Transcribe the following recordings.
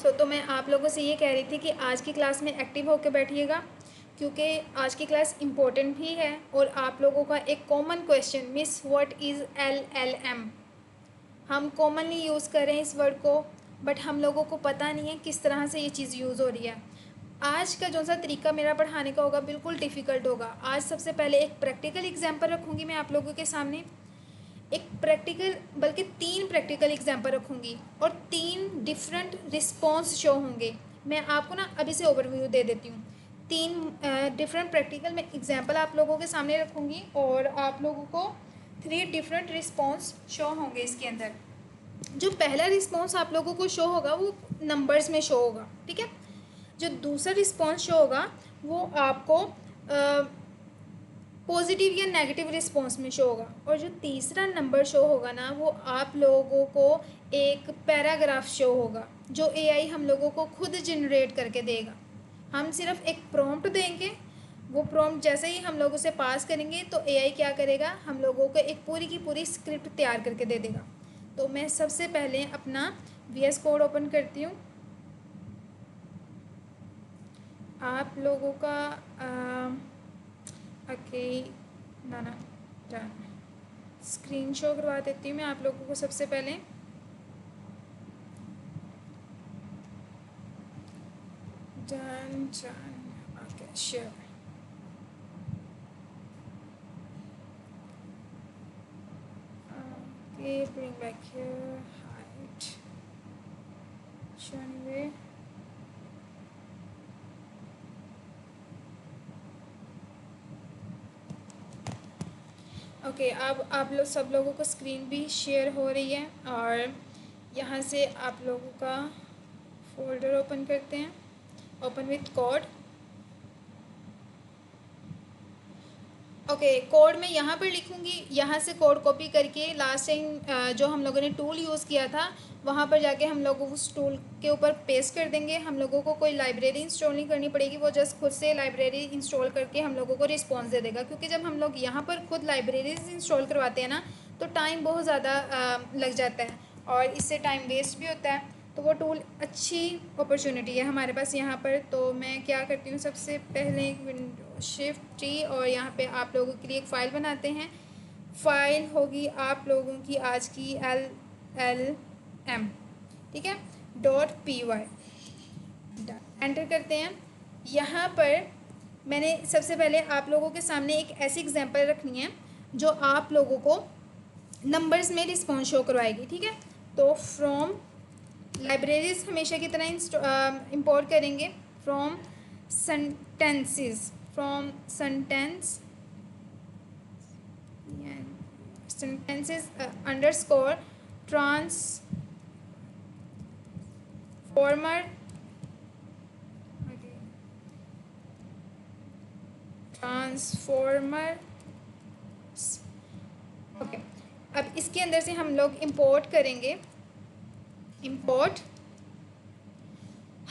तो मैं आप लोगों से ये कह रही थी कि आज की क्लास में एक्टिव होकर बैठिएगा, क्योंकि आज की क्लास इम्पोर्टेंट भी है और आप लोगों का एक common question, miss what is LLM। हम कॉमनली यूज़ कर रहे हैं इस वर्ड को, बट हम लोगों को पता नहीं है किस तरह से ये चीज़ यूज़ हो रही है। आज का जो सा तरीका मेरा पढ़ाने का होगा बिल्कुल डिफ़िकल्ट होगा। आज सबसे पहले एक प्रैक्टिकल एग्जाम्पल रखूँगी मैं आप लोगों के सामने, एक प्रैक्टिकल बल्कि 3 प्रैक्टिकल एग्जाम्पल रखूँगी और 3 डिफरेंट रिस्पॉन्स शो होंगे। मैं आपको ना अभी से ओवरव्यू दे देती हूँ। 3 डिफरेंट प्रैक्टिकल मैं एग्जाम्पल आप लोगों के सामने रखूँगी और आप लोगों को 3 डिफरेंट रिस्पॉन्स शो होंगे इसके अंदर। जो पहला रिस्पॉन्स आप लोगों को शो होगा वो नंबर्स में शो होगा, ठीक है। जो दूसरा रिस्पॉन्स शो होगा वो आपको पॉजिटिव या नेगेटिव रिस्पॉन्स में शो होगा, और जो तीसरा नंबर शो होगा ना वो आप लोगों को एक पैराग्राफ शो होगा जो एआई हम लोगों को खुद जनरेट करके देगा। हम सिर्फ एक प्रॉम्प्ट देंगे, वो प्रॉम्प्ट जैसे ही हम लोग उसे पास करेंगे तो एआई क्या करेगा, हम लोगों को एक पूरी की पूरी स्क्रिप्ट तैयार करके दे देगा। तो मैं सबसे पहले अपना VS कोड ओपन करती हूँ। आप लोगों का ओके ना स्क्रीन शो करवा देती हूँ मैं आप लोगों को सबसे पहले। Done okay sure. Okay bring back here height show anyway. Okay अब आप लोग सब लोगों को स्क्रीन भी शेयर हो रही है, और यहाँ से आप लोगों का फोल्डर ओपन करते हैं, open with code. Okay code मैं यहाँ पर लिखूँगी, यहाँ से कोड कॉपी करके लास्ट टाइम जो हम लोगों ने टूल यूज़ किया था वहाँ पर जाके हम लोग उस टूल के ऊपर पेस्ट कर देंगे। हम लोगों को कोई लाइब्रेरी इंस्टॉल नहीं करनी पड़ेगी, वो जस्ट खुद से लाइब्रेरी इंस्टॉल करके हम लोगों को रिस्पॉन्स दे देगा। क्योंकि जब हम लोग यहाँ पर खुद लाइब्रेरीज इंस्टॉल करवाते हैं ना तो टाइम बहुत ज़्यादा लग जाता है और इससे टाइम वेस्ट भी होता है। तो वो टूल अच्छी अपॉर्चुनिटी है हमारे पास यहाँ पर। तो मैं क्या करती हूँ, सबसे पहले एक विंडो शिफ्ट टी और यहाँ पे आप लोगों के लिए एक फ़ाइल बनाते हैं। फ़ाइल होगी आप लोगों की आज की LLM, ठीक है, .py। एंटर करते हैं। यहाँ पर मैंने सबसे पहले आप लोगों के सामने एक ऐसी एग्जांपल रखनी है जो आप लोगों को नंबर्स में रिस्पॉन्स शो करवाएगी, ठीक है। तो फ्रॉम लाइब्रेरीज हमेशा की तरह इंपोर्ट करेंगे from sentences, from sentences underscore transformer okay. अब इसके अंदर से हम लोग इंपोर्ट करेंगे। इंपोर्ट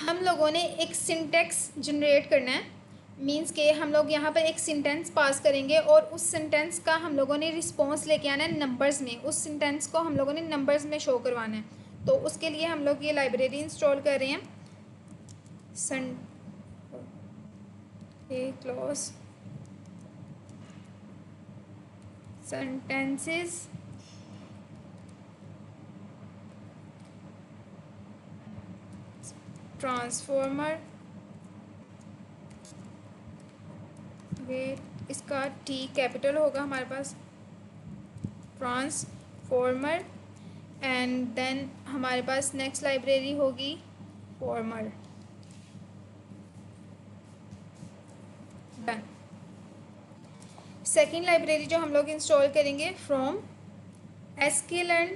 हम लोगों ने एक सिंटेक्स जनरेट करना है, मींस के हम लोग यहाँ पर एक सेंटेंस पास करेंगे और उस सेंटेंस का हम लोगों ने रिस्पॉन्स लेके आना है नंबर्स में। उस सेंटेंस को हम लोगों ने नंबर्स में शो करवाना है। तो उसके लिए हम लोग ये लाइब्रेरी इंस्टॉल कर रहे हैं। क्लोज सेंटेंसेस ट्रांसफॉर्मर, वेट इसका T कैपिटल होगा हमारे पास, ट्रांसफॉर्मर, एंड देन हमारे पास नेक्स्ट लाइब्रेरी होगी फॉर्मर। डन। सेकेंड लाइब्रेरी जो हम लोग इंस्टॉल करेंगे फ्रॉम sklearn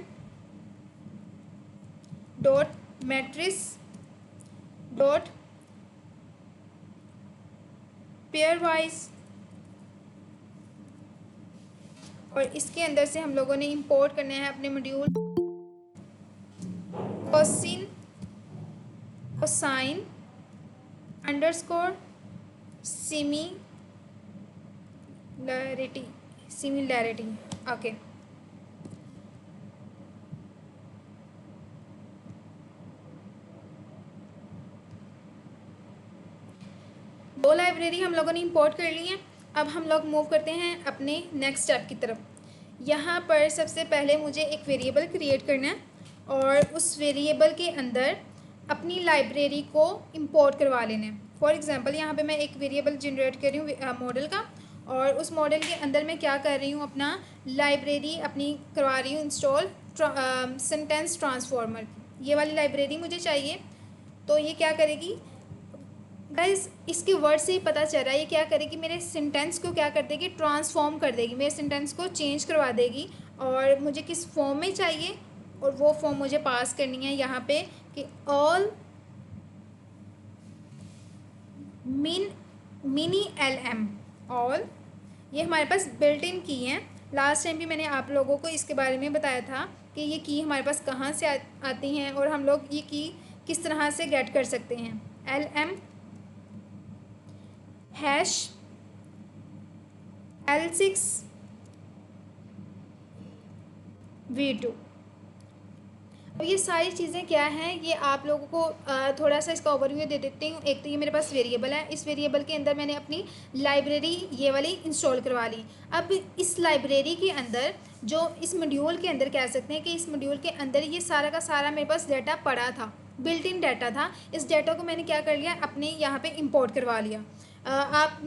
.matrix .pairwise, और इसके अंदर से हम लोगों ने इंपोर्ट करना है अपने module Cousin cosine underscore similarity okay. दो लाइब्रेरी हम लोगों ने इंपोर्ट कर ली हैं। अब हम लोग मूव करते हैं अपने नेक्स्ट स्टेप की तरफ। यहाँ पर सबसे पहले मुझे एक वेरिएबल क्रिएट करना है और उस वेरिएबल के अंदर अपनी लाइब्रेरी को इंपोर्ट करवा लेना है। फॉर एग्जांपल यहाँ पे मैं एक वेरिएबल जनरेट कर रही हूँ मॉडल का, और उस मॉडल के अंदर मैं क्या कर रही हूँ, अपना लाइब्रेरी अपनी करवा रही हूँ इंस्टॉल सेंटेंस ट्रांसफॉर्मर। ये वाली लाइब्रेरी मुझे चाहिए। तो ये क्या करेगी गाइस, इसके वर्ड से ही पता चल रहा है ये क्या करेगी, मेरे सेंटेंस को क्या कर देगी, ट्रांसफॉर्म कर देगी, मेरे सेंटेंस को चेंज करवा देगी। और मुझे किस फॉर्म में चाहिए, और वो फॉर्म मुझे पास करनी है यहाँ पे कि ऑल मिनी LM ऑल। ये हमारे पास बिल्ट इन की हैं। लास्ट टाइम भी मैंने आप लोगों को इसके बारे में बताया था कि ये की हमारे पास कहाँ से आती हैं और हम लोग ये की किस तरह से गेट कर सकते हैं। LM hash L6 V2। अब ये सारी चीज़ें क्या हैं, ये आप लोगों को थोड़ा सा इसका ओवरव्यू दे देती हूँ। एक तो ये मेरे पास वेरिएबल है, इस वेरिएबल के अंदर मैंने अपनी लाइब्रेरी ये वाली इंस्टॉल करवा ली। अब इस लाइब्रेरी के अंदर जो इस मॉड्यूल के अंदर कह सकते हैं कि इस मॉड्यूल के अंदर ये सारा का सारा मेरे पास डाटा पड़ा था, बिल्ट इन डाटा था। इस डाटा को मैंने क्या कर लिया, अपने यहाँ पर इम्पोर्ट करवा लिया। आप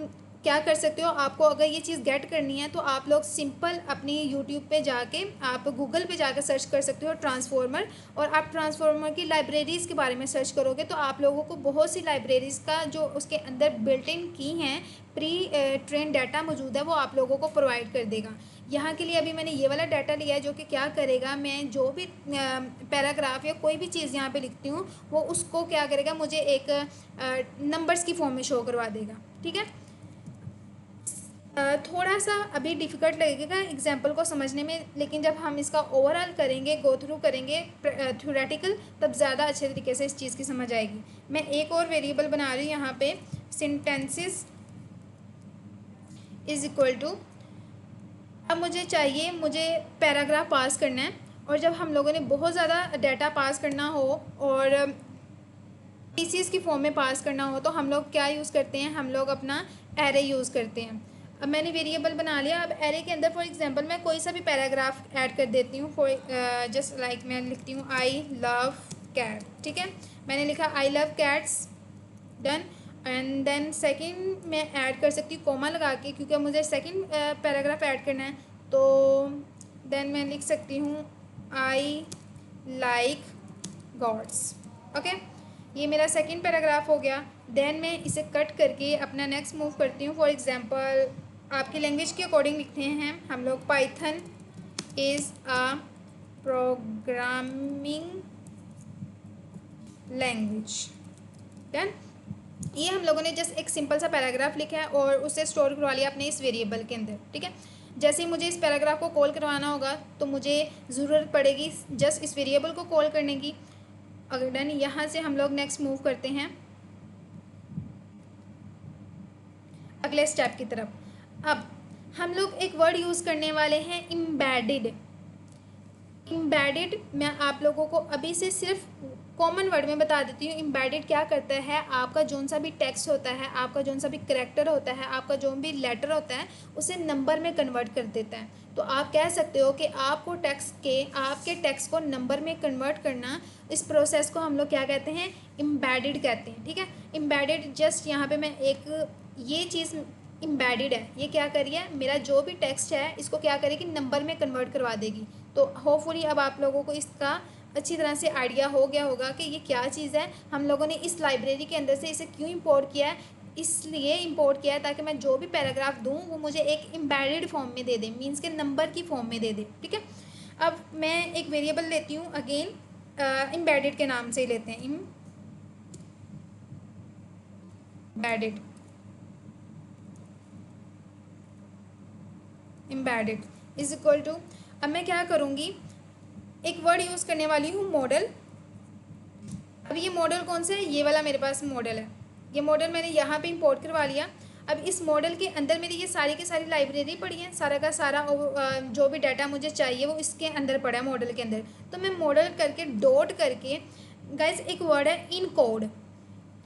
क्या कर सकते हो, आपको अगर ये चीज़ गेट करनी है तो आप लोग सिंपल अपनी यूट्यूब पे जाके, आप गूगल पे जाके सर्च कर सकते हो ट्रांसफॉर्मर, और आप ट्रांसफॉर्मर की लाइब्रेरीज़ के बारे में सर्च करोगे तो आप लोगों को बहुत सी लाइब्रेरीज़ का जो उसके अंदर बिल्ट इन की हैं प्री ट्रेन डाटा मौजूद है वो आप लोगों को प्रोवाइड कर देगा। यहाँ के लिए अभी मैंने ये वाला डाटा लिया है जो कि क्या करेगा, मैं जो भी पैराग्राफ या कोई भी चीज़ यहाँ पे लिखती हूँ वो उसको क्या करेगा, मुझे एक नंबर्स की फॉर्म में शो करवा देगा। ठीक है, थोड़ा सा अभी डिफ़िकल्ट लगेगा एग्जाम्पल को समझने में, लेकिन जब हम इसका ओवरऑल करेंगे, गो थ्रू करेंगे थ्योरेटिकल, तब ज़्यादा अच्छे तरीके से इस चीज़ की समझ आएगी। मैं एक और वेरिएबल बना रही हूँ यहाँ पे, सेंटेंसेस इज़ इक्वल टू। अब मुझे चाहिए, मुझे पैराग्राफ पास करना है, और जब हम लोगों ने बहुत ज़्यादा डाटा पास करना हो और पीसीएस की फॉर्म में पास करना हो तो हम लोग क्या यूज़ करते हैं, हम लोग अपना एरे यूज़ करते हैं। अब मैंने वेरिएबल बना लिया। अब एरे के अंदर फॉर एग्जांपल मैं कोई सा भी पैराग्राफ ऐड कर देती हूँ। फॉर जस्ट लाइक मैं लिखती हूँ आई लव कैट। ठीक है, मैंने लिखा I love cats, done. And then second मैं ऐड कर सकती हूँ कोमा लगा के, क्योंकि मुझे सेकंड पैराग्राफ ऐड करना है। तो देन मैं लिख सकती हूँ आई लाइक गॉड्स। ओके, ये मेरा सेकंड पैराग्राफ हो गया। देन मैं इसे कट करके अपना नेक्स्ट मूव करती हूँ। फॉर एग्जांपल आपकी लैंग्वेज के अकॉर्डिंग लिखते हैं हम लोग, Python is a programming language. Done. ये हम लोगों ने जस्ट एक सिंपल सा पैराग्राफ लिखा है और उसे स्टोर करवा लिया अपने इस वेरिएबल के अंदर। ठीक है, जैसे ही मुझे इस पैराग्राफ को कॉल करवाना होगा तो मुझे ज़रूरत पड़ेगी जस्ट इस वेरिएबल को कॉल करने की। अगर डन, यहाँ से हम लोग नेक्स्ट मूव करते हैं अगले स्टेप की तरफ। अब हम लोग एक वर्ड यूज़ करने वाले हैं, एम्बेडेड। एम्बेडेड मैं आप लोगों को अभी से सिर्फ कॉमन वर्ड में बता देती हूँ। एम्बेडेड क्या करता है, आपका जोन सा भी टेक्स्ट होता है, आपका जोन सा भी करैक्टर होता है, आपका जो भी लेटर होता है उसे नंबर में कन्वर्ट कर देता है। तो आप कह सकते हो कि आपको आपके टेक्स्ट को नंबर में कन्वर्ट करना, इस प्रोसेस को हम लोग क्या कहते हैं, एम्बेडेड कहते हैं। ठीक है, एम्बेडेड जस्ट यहाँ पे मैं एक ये चीज़ एम्बेडेड है, ये क्या करी है, मेरा जो भी टेक्स्ट है इसको क्या करेगी, नंबर में कन्वर्ट करवा देगी। तो होपफुली अब आप लोगों को इसका अच्छी तरह से आइडिया हो गया होगा कि ये क्या चीज़ है, हम लोगों ने इस लाइब्रेरी के अंदर से इसे क्यों इंपोर्ट किया है। इसलिए इंपोर्ट किया है ताकि मैं जो भी पैराग्राफ दूँ वो मुझे एक एम्बेडेड फॉर्म में दे दे, मीन्स के नंबर की फॉर्म में दे दे। ठीक है, अब मैं एक वेरिएबल लेती हूँ, अगेन एम्बेडेड के नाम से ही लेते हैं, एम्बेडेड इज इक्वल टू। अब मैं क्या करूँगी, एक वर्ड यूज़ करने वाली हूँ, मॉडल। अब ये मॉडल कौन सा है, ये वाला मेरे पास मॉडल है। ये मॉडल मैंने यहाँ पे इंपोर्ट करवा लिया। अब इस मॉडल के अंदर मेरी ये सारी की सारी लाइब्रेरी पड़ी है, सारा का सारा जो भी डाटा मुझे चाहिए वो इसके अंदर पड़ा है, मॉडल के अंदर। तो मैं मॉडल करके डॉट करके, गाइज एक वर्ड है इनकोड।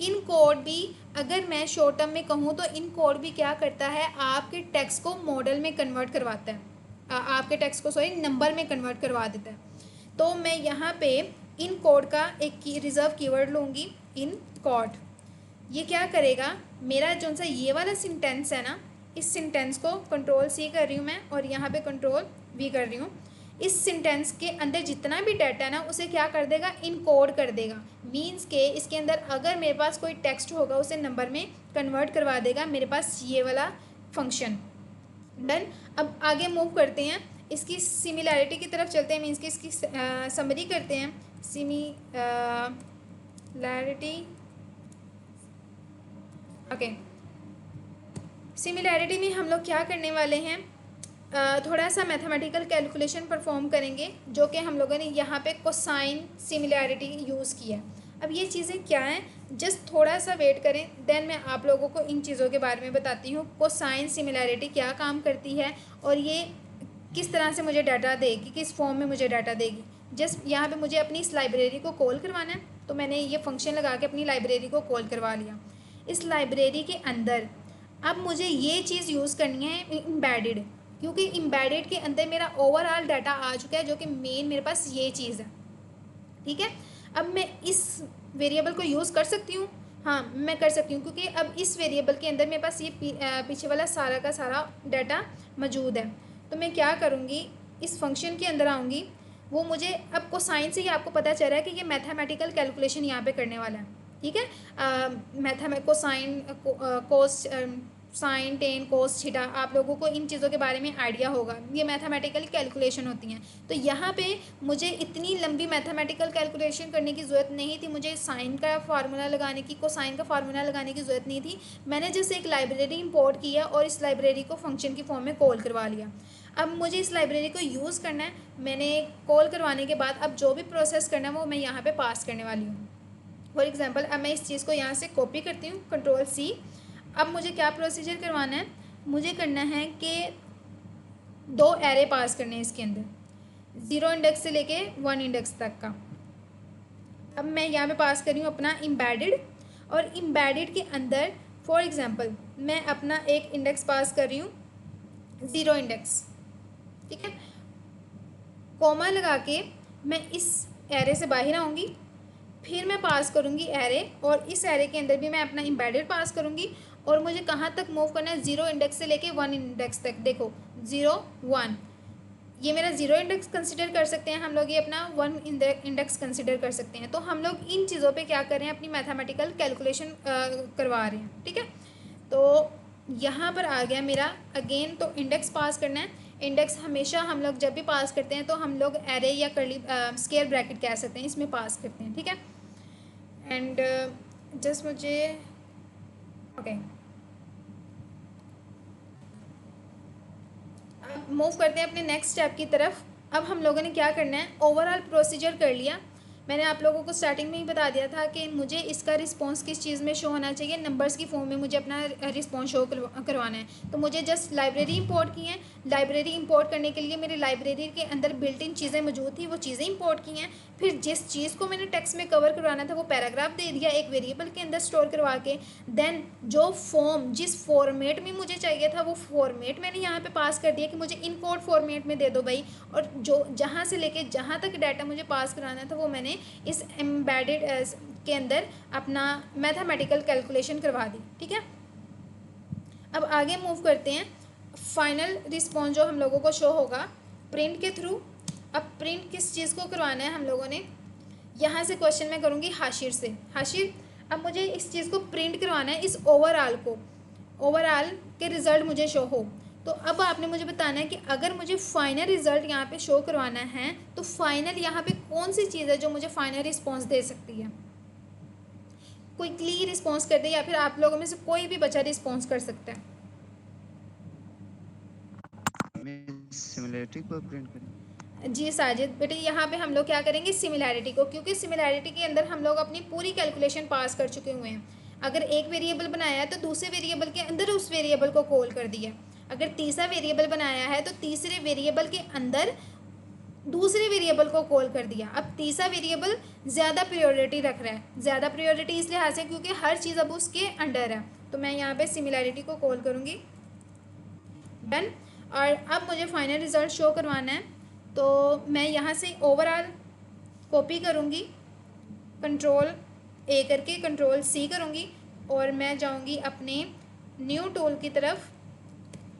इन कोड भी, अगर मैं शॉर्ट टर्म में कहूँ तो इन कोड भी क्या करता है, आपके टेक्स्ट को मॉडल में कन्वर्ट करवाता है, आपके टेक्स्ट को सॉरी नंबर में कन्वर्ट करवा देता है। तो मैं यहाँ पे इन कोड का एक रिजर्व कीवर्ड लूँगी, इन कोड। ये क्या करेगा, मेरा जो सा ये वाला सेंटेंस है ना, इस सेंटेंस को कंट्रोल सी कर रही हूँ मैं और यहाँ पे कंट्रोल वी कर रही हूँ। इस सेंटेंस के अंदर जितना भी डाटा है ना उसे क्या कर देगा, इनकोड कर देगा। मीन्स के इसके अंदर अगर मेरे पास कोई टेक्स्ट होगा उसे नंबर में कन्वर्ट करवा देगा, मेरे पास ये वाला फंक्शन। डन। अब आगे मूव करते हैं, इसकी सिमिलैरिटी की तरफ चलते हैं, मीन्स कि इसकी समरी करते हैं। Similarity, okay. सिमिलैरिटी में हम लोग क्या करने वाले हैं, थोड़ा सा मैथमेटिकल कैलकुलेशन परफॉर्म करेंगे, जो कि हम लोगों ने यहाँ पे कोसाइन सिमिलैरिटी यूज़ किया है। अब ये चीज़ें क्या हैं, जस्ट थोड़ा सा वेट करें, देन मैं आप लोगों को इन चीज़ों के बारे में बताती हूँ। कोसाइन सिमिलैरिटी क्या काम करती है और ये किस तरह से मुझे डाटा देगी, किस फॉर्म में मुझे डाटा देगी। जस्ट यहाँ पे मुझे अपनी इस लाइब्रेरी को कॉल करवाना है, तो मैंने ये फंक्शन लगा के अपनी लाइब्रेरी को कॉल करवा लिया। इस लाइब्रेरी के अंदर अब मुझे ये चीज़ यूज़ करनी है एम्बेडेड, क्योंकि एम्बेडेड के अंदर मेरा ओवरऑल डाटा आ चुका है, जो कि मेन मेरे पास ये चीज़ है। ठीक है, अब मैं इस वेरिएबल को यूज़ कर सकती हूँ, हाँ मैं कर सकती हूँ, क्योंकि अब इस वेरिएबल के अंदर मेरे पास ये पीछे वाला सारा का सारा डाटा मौजूद है। तो मैं क्या करूँगी, इस फंक्शन के अंदर आऊँगी। वो मुझे अब कोसाइन से ही आपको पता चल रहा है कि ये मैथमेटिकल कैलकुलेशन यहाँ पे करने वाला है। ठीक है, कोसाइन कोस साइन टेन कोस थीटा, आप लोगों को इन चीज़ों के बारे में आइडिया होगा, ये मैथमेटिकल कैलकुलेशन होती हैं। तो यहाँ पे मुझे इतनी लंबी मैथमेटिकल कैलकुलेशन करने की ज़रूरत नहीं थी, मुझे साइन का फार्मूला लगाने की, कोसाइन का फार्मूला लगाने की ज़रूरत नहीं थी। मैंने जैसे एक लाइब्रेरी इंपोर्ट किया और इस लाइब्रेरी को फंक्शन की फॉर्म में कॉल करवा लिया। अब मुझे इस लाइब्रेरी को यूज़ करना है, मैंने कॉल करवाने के बाद अब जो भी प्रोसेस करना है वो मैं यहाँ पे पास करने वाली हूँ। फॉर एग्जांपल अब मैं इस चीज़ को यहाँ से कॉपी करती हूँ, कंट्रोल सी। अब मुझे क्या प्रोसीजर करवाना है, मुझे करना है कि 2 एरे पास करने हैं इसके अंदर, 0 इंडेक्स से लेके 1 इंडेक्स तक का। अब मैं यहाँ पे पास कर रही हूँ अपना एम्बेडेड, और एम्बेडेड के अंदर फॉर एग्जांपल मैं अपना एक इंडेक्स पास कर रही हूँ 0 इंडेक्स। ठीक है, कॉमा लगा के मैं इस एरे से बाहर आऊँगी, फिर मैं पास करूँगी एरे, और इस एरे के अंदर भी मैं अपना एम्बेडेड पास करूँगी। और मुझे कहाँ तक मूव करना है, 0 इंडेक्स से लेके 1 इंडेक्स तक। देखो 0 1, ये मेरा 0 इंडेक्स कंसिडर कर सकते हैं हम लोग, ये अपना 1 इंडेक्स कंसिडर कर सकते हैं। तो हम लोग इन चीज़ों पे क्या कर रहे हैं, अपनी मैथमेटिकल कैलकुलेशन करवा रहे हैं। ठीक है, तो यहाँ पर आ गया मेरा अगेन, तो इंडेक्स पास करना है। इंडेक्स हमेशा हम लोग जब भी पास करते हैं तो हम लोग एरे या कर्ली स्क्वायर ब्रैकेट कह सकते हैं, इसमें पास करते हैं। ठीक है, एंड जस्ट मुझे ओके मूव करते हैं अपने नेक्स्ट स्टेप की तरफ। अब हम लोगों ने क्या करना है, ओवरऑल प्रोसीजर कर लिया। मैंने आप लोगों को स्टार्टिंग में ही बता दिया था कि मुझे इसका रिस्पांस किस चीज़ में शो होना चाहिए, नंबर्स की फॉर्म में मुझे अपना रिस्पांस शो करवाना है। तो मुझे जस्ट लाइब्रेरी इंपोर्ट की है। लाइब्रेरी इंपोर्ट करने के लिए मेरी लाइब्रेरी के अंदर बिल्ट इन चीज़ें मौजूद थी, वो चीज़ें इंपोर्ट की हैं। फिर जिस चीज़ को मैंने टेक्स्ट में कवर करवाना था वो पैराग्राफ दे दिया एक वेरिएबल के अंदर स्टोर करवा के। देन जो फॉर्म जिस फॉर्मेट में मुझे चाहिए था वो फॉर्मेट मैंने यहाँ पे पास कर दिया कि मुझे इनकोड फॉर्मेट में दे दो भाई। और जो जहाँ से लेके जहाँ तक डाटा मुझे पास कराना था वो मैंने इस एम्बेडेड के अंदर अपना मैथमेटिकल कैलकुलेशन करवा दी। ठीक है, अब आगे मूव करते हैं। फाइनल रिस्पॉन्स जो हम लोगों को शो होगा प्रिंट के थ्रू। अब प्रिंट किस चीज़ को करवाना है हम लोगों ने, यहाँ से क्वेश्चन मैं करूँगी हाशिर से। हाशिर, अब मुझे इस चीज़ को प्रिंट करवाना है, इस ओवरऑल को, ओवरऑल के रिज़ल्ट मुझे शो हो। तो अब आपने मुझे बताना है कि अगर मुझे फाइनल रिज़ल्ट यहाँ पे शो करवाना है तो फाइनल यहाँ पे कौन सी चीज़ है जो मुझे फाइनल रिस्पॉन्स दे सकती है। क्विकली रिस्पॉन्स कर दे, या फिर आप लोगों में से कोई भी बच्चा रिस्पॉन्स कर सकता है। सिमिलैरिटी को प्रिंट करें। जी साजिद बेटे, यहाँ पे हम लोग क्या करेंगे, सिमिलैरिटी को, क्योंकि सिमिलैरिटी के अंदर हम लोग अपनी पूरी कैलकुलेशन पास कर चुके हुए हैं। अगर एक वेरिएबल बनाया है तो दूसरे वेरिएबल के अंदर उस वेरिएबल को कॉल कर दिया। अगर तीसरा वेरिएबल बनाया है तो तीसरे वेरिएबल के अंदर दूसरे वेरिएबल को कॉल कर दिया। अब तीसरा वेरिएबल ज़्यादा प्रायोरिटी रख रहा है। ज़्यादा प्रायोरिटी इस लिहाज से क्योंकि हर चीज़ अब उसके अंडर है। तो मैं यहाँ पे सिमिलैरिटी को कॉल करूँगी, डन। और अब मुझे फाइनल रिजल्ट शो करवाना है, तो मैं यहाँ से ओवरऑल कॉपी करूँगी, कंट्रोल ए करके कंट्रोल सी करूँगी और मैं जाऊँगी अपने न्यू टूल की तरफ,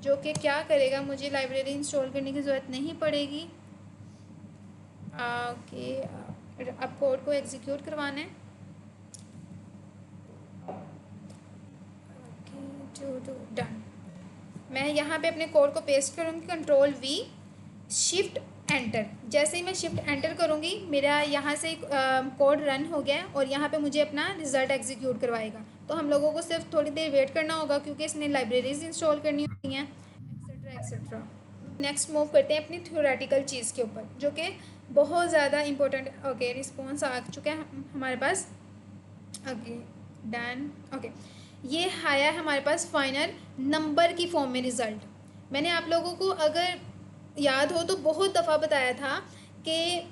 जो कि क्या करेगा, मुझे लाइब्रेरी इंस्टॉल करने की ज़रूरत नहीं पड़ेगी। ओके, अब कोड को एग्जीक्यूट करवाना है। Okay, done. मैं यहाँ पे अपने कोड को पेस्ट करूँगी, कंट्रोल वी, शिफ्ट एंटर। जैसे ही मैं शिफ्ट एंटर करूँगी मेरा यहाँ से कोड रन हो गया और यहाँ पे मुझे अपना रिज़ल्ट एग्जीक्यूट करवाएगा। तो हम लोगों को सिर्फ थोड़ी देर वेट करना होगा क्योंकि इसने लाइब्रेरीज इंस्टॉल करनी होती हैं, एक्सेट्रा एक्सेट्रा। नेक्स्ट मूव करते हैं अपनी थ्योरेटिकल चीज़ के ऊपर, जो कि बहुत ज़्यादा इंपॉर्टेंट। ओके, रिस्पॉन्स आ चुका है हमारे पास। Okay, done. ओके, ये आया है हमारे पास फाइनल नंबर की फॉर्म में रिज़ल्ट। मैंने आप लोगों को अगर याद हो तो बहुत दफ़ा बताया था कि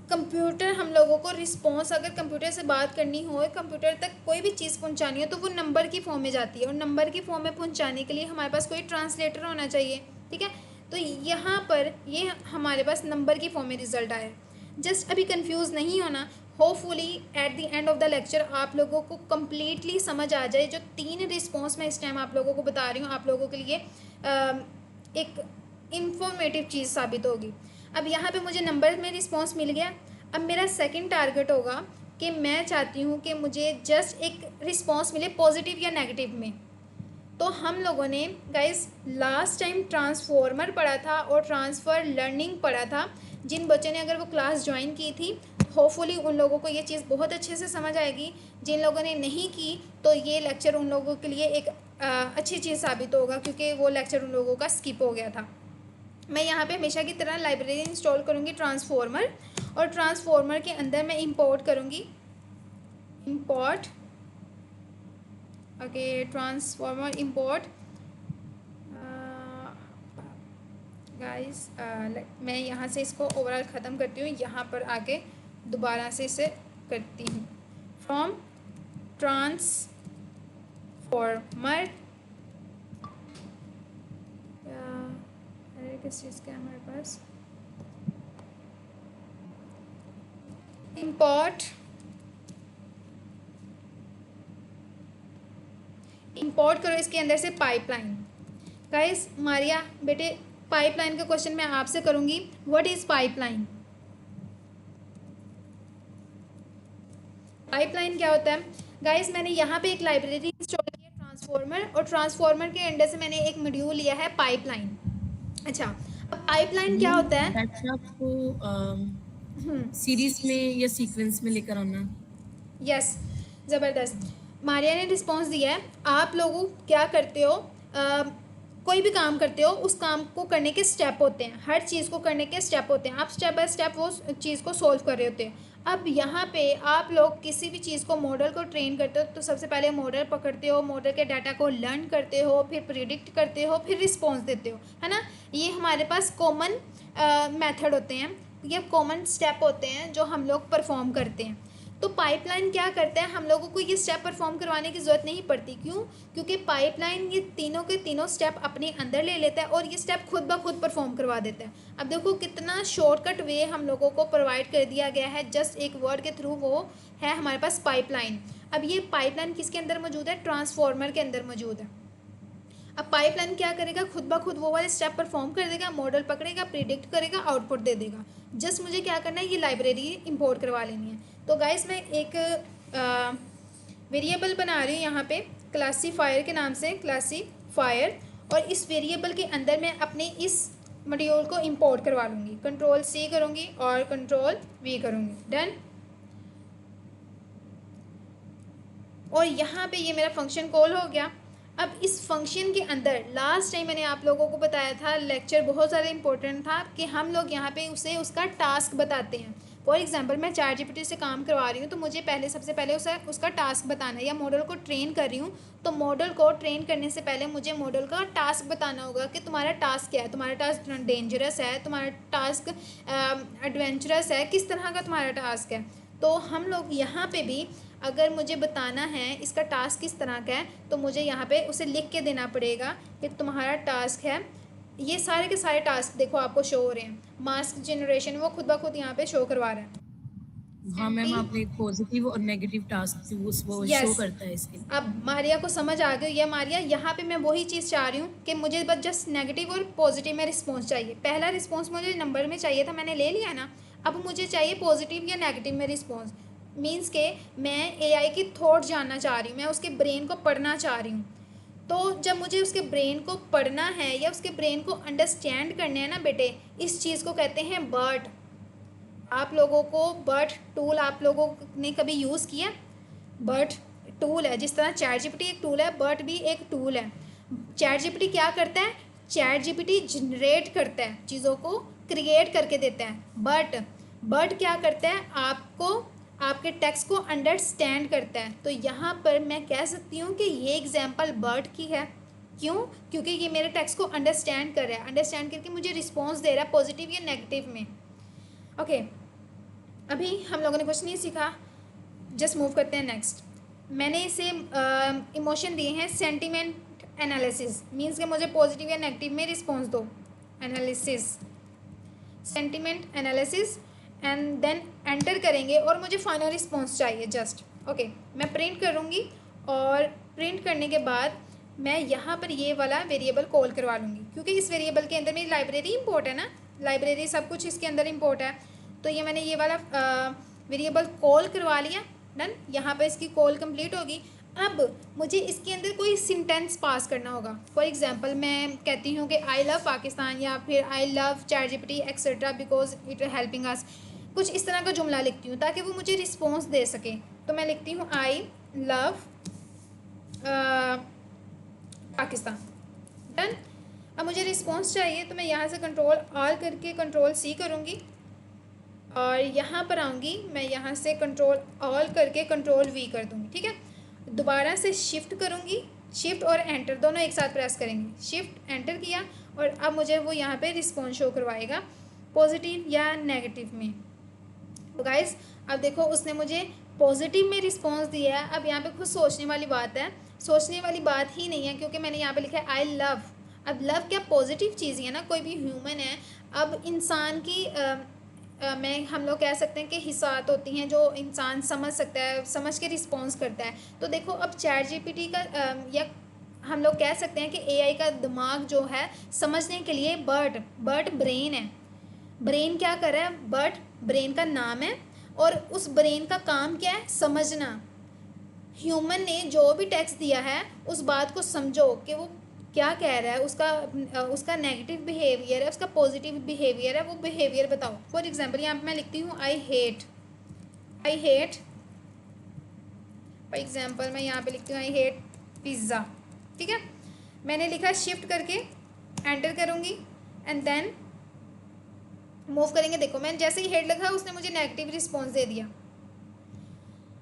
कंप्यूटर हम लोगों को रिस्पॉन्स, अगर कंप्यूटर से बात करनी हो, कंप्यूटर तक कोई भी चीज़ पहुंचानी हो तो वो नंबर की फॉर्म में जाती है, और नंबर की फॉर्म में पहुंचाने के लिए हमारे पास कोई ट्रांसलेटर होना चाहिए। ठीक है, तो यहाँ पर ये हमारे पास नंबर की फॉर्म में रिज़ल्ट आया। जस्ट अभी कंफ्यूज नहीं होना, hopefully at the end of the lecture आप लोगों को कम्प्लीटली समझ आ जाए। जो 3 रिस्पॉन्स मैं इस टाइम आप लोगों को बता रही हूँ, आप लोगों के लिए एक इंफॉर्मेटिव चीज़ साबित होगी। अब यहाँ पे मुझे नंबर में रिस्पॉन्स मिल गया। अब मेरा सेकंड टारगेट होगा कि मैं चाहती हूँ कि मुझे जस्ट एक रिस्पॉन्स मिले पॉजिटिव या नेगेटिव में। तो हम लोगों ने गाइस लास्ट टाइम ट्रांसफॉर्मर पढ़ा था और ट्रांसफ़र लर्निंग पढ़ा था। जिन बच्चों ने अगर वो क्लास ज्वाइन की थी, होपफुली उन लोगों को ये चीज़ बहुत अच्छे से समझ आएगी। जिन लोगों ने नहीं की तो ये लेक्चर उन लोगों के लिए एक अच्छी चीज़ साबित होगा, क्योंकि वो लेक्चर उन लोगों का स्किप हो गया था। मैं यहाँ पे हमेशा की तरह लाइब्रेरी इंस्टॉल करूँगी ट्रांसफॉर्मर, और ट्रांसफॉर्मर के अंदर मैं इंपोर्ट करूँगी, import. Okay, transformer import. Guys मैं यहाँ से इसको ओवरऑल ख़त्म करती हूँ, यहाँ पर आके दोबारा से इसे करती हूँ। फ्रॉम ट्रांसफॉर्मर, किस चीज़ का है हमारे पास, इंपोर्ट करो इसके अंदर से पाइपलाइन। गाइस मारिया बेटे, पाइपलाइन का क्वेश्चन मैं आपसे करूंगी, व्हाट इज पाइपलाइन? पाइपलाइन क्या होता है? गाइस मैंने यहाँ पे एक लाइब्रेरी इंस्टॉल की है ट्रांसफॉर्मर, और ट्रांसफॉर्मर के अंदर से मैंने एक मॉड्यूल लिया है पाइपलाइन। अच्छा, अब पाइपलाइन क्या होता है? आपको सीरीज में या सीक्वेंस में लेकर आना। यस, ज़बरदस्त। मारिया ने रिस्पॉन्स दिया है। आप लोग क्या करते हो, कोई भी काम करते हो उस काम को करने के स्टेप होते हैं, हर चीज़ को करने के स्टेप होते हैं। आप स्टेप बाय स्टेप वो चीज़ को सोल्व कर रहे होते हैं। अब यहाँ पे आप लोग किसी भी चीज़ को, मॉडल को ट्रेन करते हो तो सबसे पहले मॉडल पकड़ते हो, मॉडल के डाटा को लर्न करते हो, फिर प्रिडिक्ट करते हो, फिर रिस्पॉन्स देते हो, है ना। ये हमारे पास कॉमन मेथड होते हैं, ये कॉमन स्टेप होते हैं जो हम लोग परफॉर्म करते हैं। तो पाइपलाइन क्या करता है, हम लोगों को ये स्टेप परफॉर्म करवाने की ज़रूरत नहीं पड़ती। क्यों? क्योंकि पाइपलाइन ये तीनों के तीनों स्टेप अपने अंदर ले लेता है और ये स्टेप खुद ब खुद परफॉर्म करवा देता है। अब देखो कितना शॉर्टकट वे हम लोगों को प्रोवाइड कर दिया गया है, जस्ट एक वर्ड के थ्रू, वो है हमारे पास पाइपलाइन। अब ये पाइपलाइन किसके अंदर मौजूद है? ट्रांसफॉर्मर के अंदर मौजूद है। अब पाइपलाइन क्या करेगा, खुद ब खुद वो वाले स्टेप परफॉर्म कर देगा, मॉडल पकड़ेगा, प्रिडिक्ट करेगा, आउटपुट दे देगा। जस्ट मुझे क्या करना है, ये लाइब्रेरी इंपोर्ट करवा लेनी है। तो गाइस मैं एक वेरिएबल बना रही हूँ यहाँ पे क्लासीफायर के नाम से, क्लासीफायर, और इस वेरिएबल के अंदर मैं अपने इस मॉड्यूल को इंपोर्ट करवा लूँगी। कंट्रोल सी करूँगी और कंट्रोल वी करूँगी, डन। और यहाँ पे ये मेरा फंक्शन कॉल हो गया। अब इस फंक्शन के अंदर लास्ट टाइम मैंने आप लोगों को बताया था, लेक्चर बहुत ज़्यादा इंपॉर्टेंट था, कि हम लोग यहाँ पे उसे उसका टास्क बताते हैं। फॉर एग्जांपल मैं चैट जीपीटी से काम करवा रही हूँ, तो मुझे सबसे पहले उसका टास्क बताना है, या मॉडल को ट्रेन कर रही हूँ, तो मॉडल को ट्रेन करने से पहले मुझे मॉडल का टास्क बताना होगा कि तुम्हारा टास्क क्या है, तुम्हारा टास्क डेंजरस है, तुम्हारा टास्क एडवेंचरस है, किस तरह का तुम्हारा टास्क है। तो हम लोग यहाँ पे भी अगर मुझे बताना है इसका टास्क किस तरह का है, तो मुझे यहाँ पे उसे लिख के देना पड़ेगा कि तुम्हारा टास्क है, ये सारे के सारे टास्क देखो आपको शो हो रहे हैं, मास्क जनरेशन वो खुद ब खुद यहाँ पे शो करवा रहा है। हाँ मैम, आपने एक पॉजिटिव और नेगेटिव टास्क वो शो करता है इसके। अब मारिया को समझ आ गई, या मारिया यहाँ पे मैं वही चीज़ चाह रही हूँ कि मुझे बस जस्ट नेगेटिव और पॉजिटिव में रिस्पॉन्स चाहिए। पहला रिस्पॉन्स मुझे नंबर में चाहिए था, मैंने ले लिया ना, अब मुझे चाहिए पॉजिटिव या नेगेटिव में रिस्पॉन्स। मीन्स के मैं एआई की थॉट जानना चाह रही हूँ, मैं उसके ब्रेन को पढ़ना चाह रही हूँ। तो जब मुझे उसके ब्रेन को पढ़ना है या उसके ब्रेन को अंडरस्टैंड करना है ना बेटे, इस चीज़ को कहते हैं बर्ट। आप लोगों को बर्ट टूल आप लोगों ने कभी यूज़ किया? बर्ट टूल है, जिस तरह चैट जीपीटी एक टूल है, बर्ट भी एक टूल है। चैट जीपीटी क्या करता है? चैट जीपीटी जनरेट करता है, चीज़ों को क्रिएट करके देता है। बर्ट क्या करता है? आपको आपके टेक्स्ट को अंडरस्टैंड करता है। तो यहाँ पर मैं कह सकती हूँ कि ये एग्जाम्पल बर्ट की है। क्यों? क्योंकि ये मेरे टेक्स्ट को अंडरस्टैंड कर रहा है, अंडरस्टैंड करके मुझे रिस्पॉन्स दे रहा है पॉजिटिव या नेगेटिव में। ओके, अभी हम लोगों ने कुछ नहीं सीखा, जस्ट मूव करते हैं नेक्स्ट। मैंने इसे इमोशन दिए हैं सेंटिमेंट एनालिसिस, मीन्स कि मुझे पॉजिटिव या नेगेटिव में रिस्पॉन्स दो। Analysis, sentiment analysis, and then enter करेंगे और मुझे फाइनल रिस्पॉन्स चाहिए जस्ट। ओके, मैं प्रिंट करूँगी और प्रिंट करने के बाद मैं यहाँ पर ये वाला वेरिएबल कॉल करवा लूँगी, क्योंकि इस वेरिएबल के अंदर मेरी लाइब्रेरी इंपोर्ट है ना, लाइब्रेरी सब कुछ इसके अंदर इंपोर्ट है। तो ये मैंने ये वाला वेरिएबल कॉल करवा लिया, डन। यहाँ पर इसकी कॉल कंप्लीट होगी। अब मुझे इसके अंदर कोई सेंटेंस पास करना होगा। फॉर एग्जांपल मैं कहती हूँ कि आई लव पाकिस्तान, या फिर I love chat GPT etcetera because it helping us, कुछ इस तरह का जुमला लिखती हूँ ताकि वो मुझे रिस्पॉन्स दे सके। तो मैं लिखती हूँ आई लव पाकिस्तान, डन। अब मुझे रिस्पॉन्स चाहिए, तो मैं यहाँ से कंट्रोल आल करके कंट्रोल सी करूँगी और यहाँ पर आऊँगी, मैं यहाँ से कंट्रोल ऑल करके कंट्रोल वी कर दूँगी, ठीक है। दोबारा से शिफ्ट करूँगी, शिफ्ट और एंटर दोनों एक साथ प्रेस करेंगे, शिफ्ट एंटर किया, और अब मुझे वो यहाँ पे रिस्पॉन्स शो करवाएगा पॉजिटिव या नेगेटिव में। तो गाइस अब देखो उसने मुझे पॉजिटिव में रिस्पॉन्स दिया है। अब यहाँ पे खुद सोचने वाली बात है, सोचने वाली बात ही नहीं है, क्योंकि मैंने यहाँ पे लिखा है आई लव। अब लव क्या पॉजिटिव चीज़ ही है ना, कोई भी ह्यूमन है। अब इंसान की हम लोग कह सकते हैं कि हिस्सात होती हैं जो इंसान समझ सकता है, समझ के रिस्पॉन्स करता है। तो देखो अब चैट जीपीटी का या हम लोग कह सकते हैं कि एआई का दिमाग जो है समझने के लिए बर्ट ब्रेन है। ब्रेन क्या कर रहा है? बर्ट ब्रेन का नाम है, और उस ब्रेन का काम क्या है? समझना। ह्यूमन ने जो भी टेक्स्ट दिया है उस बात को समझो कि वो क्या कह रहा है, उसका नेगेटिव बिहेवियर है, उसका पॉजिटिव बिहेवियर है, वो बिहेवियर बताओ। फॉर एग्जांपल यहाँ पे मैं लिखती हूँ आई हेट। फॉर एग्जांपल मैं यहाँ पे लिखती हूँ आई हेट पिज़्ज़ा, ठीक है। मैंने लिखा, शिफ्ट करके एंटर करूँगी एंड देन मूव करेंगे। देखो मैंने जैसे ही हेड लिखा उसने मुझे नेगेटिव रिस्पॉन्स दे दिया,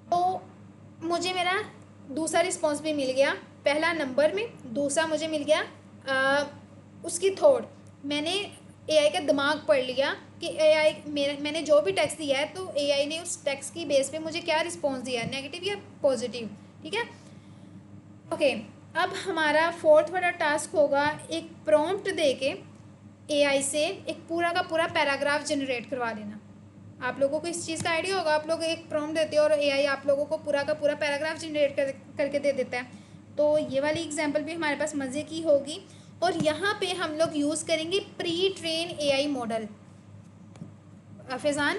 तो मुझे मेरा दूसरा रिस्पॉन्स भी मिल गया, पहला नंबर में, दूसरा मुझे मिल गया उसकी थॉट। मैंने एआई का दिमाग पढ़ लिया कि एआई मैंने जो भी टेक्स्ट दिया है तो एआई ने उस टेक्स्ट की बेस पे मुझे क्या रिस्पॉन्स दिया है, नेगेटिव या पॉजिटिव, ठीक है। ओके, अब हमारा फोर्थ वाला टास्क होगा एक प्रॉम्प्ट दे के एआई से एक पूरा का पूरा पैराग्राफ जनरेट करवा लेना। आप लोगों को इस चीज़ का आइडिया होगा, आप लोग एक प्रॉम्प्ट देते हो और एआई आप लोगों को पूरा का पूरा पैराग्राफ जनरेट करके दे देता है। तो ये वाली एग्जांपल भी हमारे पास मज़े की होगी, और यहाँ पे हम लोग यूज़ करेंगे pre train AI model. Faizan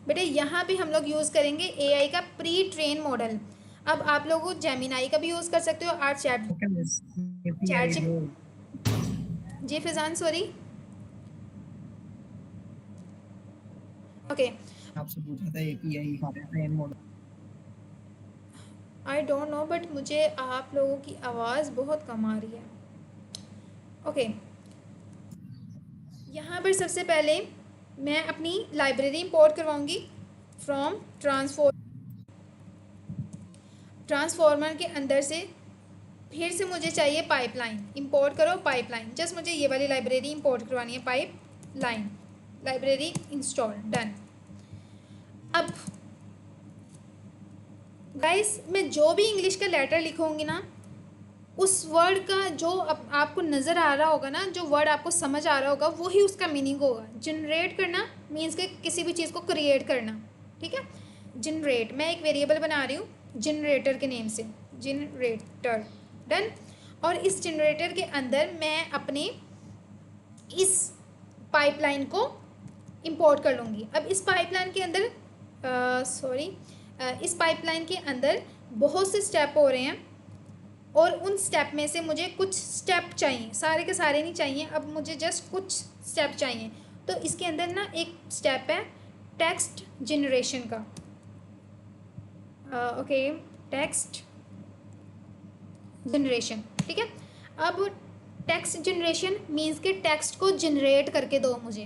बेटे यहाँ पे हम लोग यूज़ करेंगे एआई का प्री ट्रेन मॉडल। अब आप लोग जेमिनाई का भी यूज़ कर सकते हो और चैट जी फैज़ान सॉरी ओके आपसे पूछा था API train model. I don't know, but मुझे आप लोगों की आवाज़ बहुत कम आ रही है। ओके, यहाँ पर सबसे पहले मैं अपनी लाइब्रेरी इंपोर्ट करवाऊँगी। फ्रॉम ट्रांसफॉर्मर के अंदर से फिर से मुझे चाहिए पाइपलाइन, इंपोर्ट करो पाइपलाइन। जस्ट मुझे ये वाली लाइब्रेरी इंपोर्ट करवानी है, पाइपलाइन लाइब्रेरी इंस्टॉल, डन। अब गाइस मैं जो भी इंग्लिश का लेटर लिखूंगी ना, उस वर्ड का जो आपको नज़र आ रहा होगा ना, जो वर्ड आपको समझ आ रहा होगा, वही उसका मीनिंग होगा। जनरेट करना मीन्स के किसी भी चीज़ को क्रिएट करना, ठीक है। जनरेट, मैं एक वेरिएबल बना रही हूँ जनरेटर के नेम से, जनरेटर, डन। और इस जनरेटर के अंदर मैं अपने इस पाइपलाइन को इंपोर्ट कर लूँगी। अब इस पाइपलाइन के अंदर इस पाइपलाइन के अंदर बहुत से स्टेप हो रहे हैं, और उन स्टेप में से मुझे कुछ स्टेप चाहिए, सारे के सारे नहीं चाहिए, अब मुझे जस्ट कुछ स्टेप चाहिए। तो इसके अंदर ना एक स्टेप है टेक्स्ट जनरेशन का, ओके, टेक्स्ट जनरेशन, ठीक है। अब टेक्स्ट जनरेशन मीन्स के टेक्स्ट को जनरेट करके दो मुझे,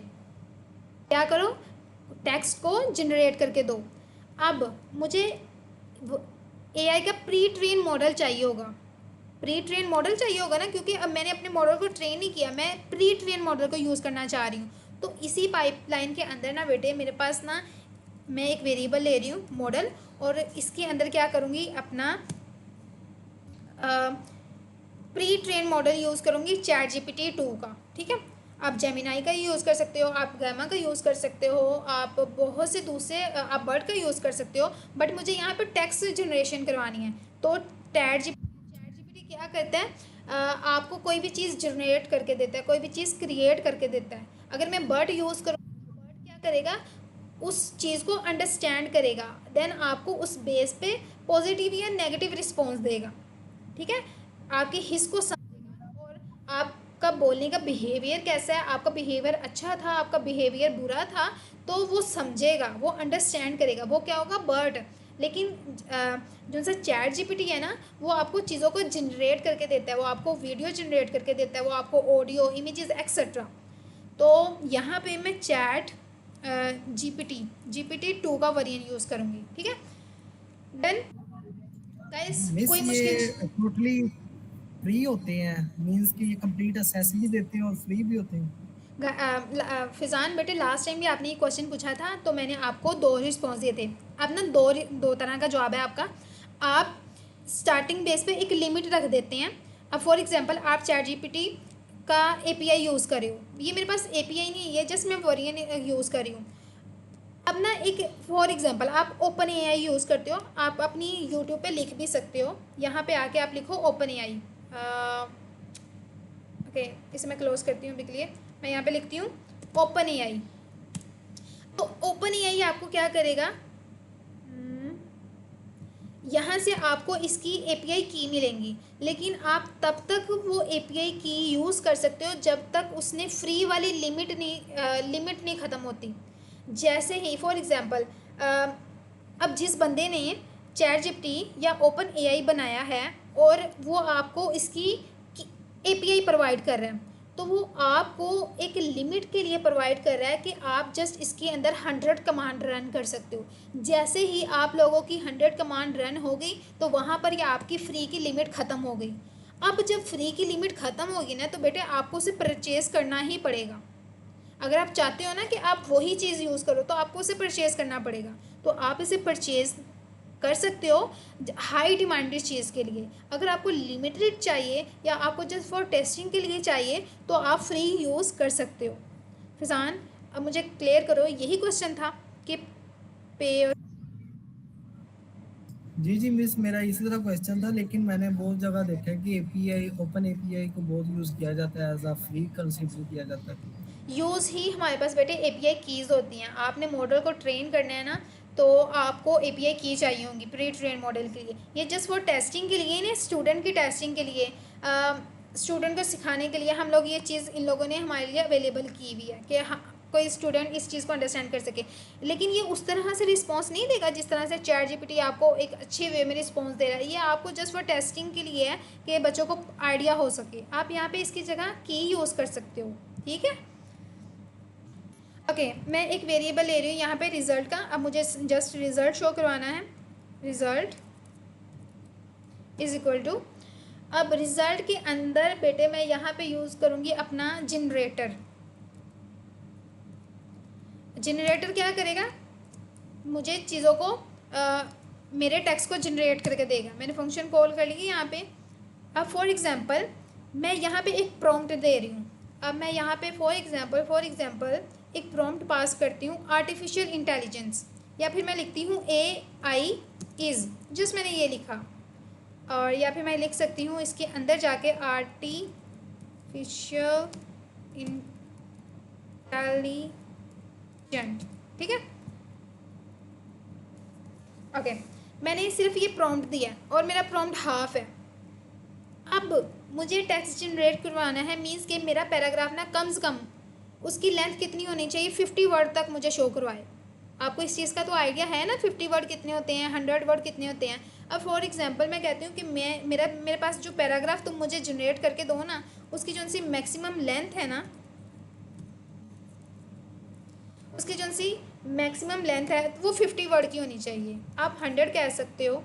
क्या करो, टेक्स्ट को जनरेट करके दो। अब मुझे एआई का प्री ट्रेन मॉडल चाहिए होगा, प्री ट्रेन मॉडल चाहिए होगा ना, क्योंकि अब मैंने अपने मॉडल को ट्रेन नहीं किया, मैं प्री ट्रेन मॉडल को यूज़ करना चाह रही हूँ। तो इसी पाइपलाइन के अंदर ना बेटे मेरे पास ना, मैं एक वेरिएबल ले रही हूँ मॉडल, और इसके अंदर क्या करूँगी, अपना प्री ट्रेन मॉडल यूज़ करूँगी चैट जीपीटी 2 का, ठीक है। आप जेमिनाई का यूज़ कर सकते हो, आप गामा का यूज़ कर सकते हो, आप बहुत से दूसरे आप बर्ड का यूज़ कर सकते हो, बट मुझे यहाँ पे टेक्स्ट जनरेशन करवानी है। तो चैट जीपीटी क्या करता है, आपको कोई भी चीज़ जनरेट करके देता है, कोई भी चीज़ क्रिएट करके देता है। अगर मैं बर्ड यूज़ करूँ, बर्ड क्या करेगा, उस चीज़ को अंडरस्टैंड करेगा, देन आपको उस बेस पे पॉजिटिव या नेगेटिव रिस्पॉन्स देगा, ठीक है। आपके हिस्स को समझेगा, और आपका बोलने का बिहेवियर कैसा है, आपका बिहेवियर अच्छा था, आपका बिहेवियर बुरा था, तो वो समझेगा, वो अंडरस्टैंड करेगा, वो क्या होगा, बर्ड। लेकिन जो सा चैट जीपीटी है ना, वो आपको चीज़ों को जनरेट करके देता है, वो आपको वीडियो जनरेट करके देता है, वो आपको ऑडियो, इमेजेस एक्सेट्रा। तो यहाँ पे मैं चैट जीपीटी 2 का वेरिएंट यूज़ करूँगी, ठीक है, डन। गाइस मिस कोई ये मुश्किल, टोटली फ्री होते हैं, मींस कि ये कंप्लीट असेस भी देते हैं और फ्री भी होते हैं? फिजान बेटे लास्ट टाइम भी आपने ये क्वेश्चन पूछा था, तो मैंने आपको 2 रिस्पॉन्स दिए थे। अब ना दो तरह का जवाब है आपका। आप स्टार्टिंग बेस पे एक लिमिट रख देते हैं। अब फॉर एग्जांपल आप चैट जीपीटी का एपीआई यूज़ कर रहे हो, ये मेरे पास एपीआई नहीं है, ये जस्ट मैं वेरिएंट यूज़ कर रही हूँ। अब ना एक फॉर एग्जांपल आप ओपन एआई यूज़ करते हो, आप अपनी यूट्यूब पे लिख भी सकते हो, यहाँ पे आके आप लिखो ओपन एआई, ओके, इसे मैं क्लोज करती हूँ अभी के लिए। मैं यहाँ पे लिखती हूँ ओपन एआई। तो ओपन एआई आपको क्या करेगा, यहाँ से आपको इसकी एपीआई की मिलेंगी, लेकिन आप तब तक वो एपीआई की यूज़ कर सकते हो जब तक उसने फ्री वाली लिमिट नहीं ख़त्म होती। जैसे ही फॉर एग्जांपल अब जिस बंदे ने चैट जीपीटी या ओपन एआई बनाया है और वो आपको इसकी एपीआई प्रोवाइड कर रहा है, तो वो आपको एक लिमिट के लिए प्रोवाइड कर रहा है कि आप जस्ट इसके अंदर 100 कमांड रन कर सकते हो। जैसे ही आप लोगों की 100 कमांड रन हो गई, तो वहाँ पर ये आपकी फ्री की लिमिट ख़त्म हो गई। अब जब फ्री की लिमिट ख़त्म होगी ना, तो बेटे आपको उसे परचेज़ करना ही पड़ेगा। अगर आप चाहते हो ना कि आप वही चीज़ यूज़ करो, तो आपको उसे परचेज़ करना पड़ेगा। तो आप इसे परचेज़ कर सकते हो हाई डिमांडेड चीज़ के लिए। अगर आपको लिमिटेड चाहिए या आपको जस्ट फॉर टेस्टिंग के लिए चाहिए, तो आप फ्री यूज़ कर सकते हो। फिजान अब मुझे क्लियर करो, यही क्वेश्चन था कि पे। जी मिस, मेरा इसी तरह क्वेश्चन था, लेकिन मैंने बहुत जगह देखा है कि एपीआई, ओपन एपीआई को बहुत यूज़ किया जाता है, एज अ फ्री कंसिडर किया जाता है। यूज़ ही हमारे पास बेटे एपीआई कीज़ होती हैं। आपने मॉडल को ट्रेन करना है ना, तो आपको एपीआई की चाहिए होंगी प्री ट्रेन मॉडल के लिए। ये जस्ट फॉर टेस्टिंग के लिए ना, स्टूडेंट की टेस्टिंग के लिए, स्टूडेंट को सिखाने के लिए हम लोग ये चीज़ इन लोगों ने हमारे लिए अवेलेबल की हुई है कि हाँ कोई स्टूडेंट इस चीज़ को अंडरस्टैंड कर सके। लेकिन ये उस तरह से रिस्पॉन्स नहीं देगा जिस तरह से चैट जीपीटी आपको एक अच्छे वे में रिस्पॉन्स दे रहा है। ये आपको जस्ट फॉर टेस्टिंग के लिए है कि बच्चों को आइडिया हो सके। आप यहाँ पे इसकी जगह की यूज़ कर सकते हो, ठीक है। ओके मैं एक वेरिएबल ले रही हूँ यहाँ पे रिज़ल्ट का। अब मुझे जस्ट रिज़ल्ट शो करवाना है। रिज़ल्ट इज़ इक्वल टू, अब रिज़ल्ट के अंदर बेटे मैं यहाँ पे यूज़ करूँगी अपना जनरेटर। जनरेटर क्या करेगा, मुझे चीज़ों को मेरे टेक्स्ट को जनरेट करके देगा। मैंने फंक्शन कॉल कर ली यहाँ पे। अब फॉर एग्ज़ाम्पल मैं यहाँ पे एक प्रॉम्प्ट दे रही हूँ। अब मैं यहाँ पे फॉर एग्ज़ाम्पल एक प्रॉम्प्ट पास करती हूँ आर्टिफिशियल इंटेलिजेंस, या फिर मैं लिखती हूँ AI इज़, जस्ट मैंने ये लिखा। और या फिर मैं लिख सकती हूँ इसके अंदर जाके आर्टिफिशियल इंटेलिजेंट, ठीक है। ओके मैंने सिर्फ ये प्रॉम्प्ट दिया और मेरा प्रॉम्प्ट हाफ है। अब मुझे टेक्स्ट जनरेट करवाना है, मीन्स कि मेरा पैराग्राफ ना कम से कम उसकी लेंथ कितनी होनी चाहिए, 50 वर्ड तक मुझे शो करवाए। आपको इस चीज़ का तो आइडिया है ना, 50 वर्ड कितने होते हैं, 100 वर्ड कितने होते हैं। अब फॉर एग्जांपल मैं कहती हूँ कि मेरे पास जो पैराग्राफ तुम मुझे जनरेट करके दो ना, उसकी जो सी मैक्सिमम लेंथ है ना, उसकी जो सी मैक्सिमम लेंथ है वो 50 वर्ड की होनी चाहिए। आप 100 कह सकते हो,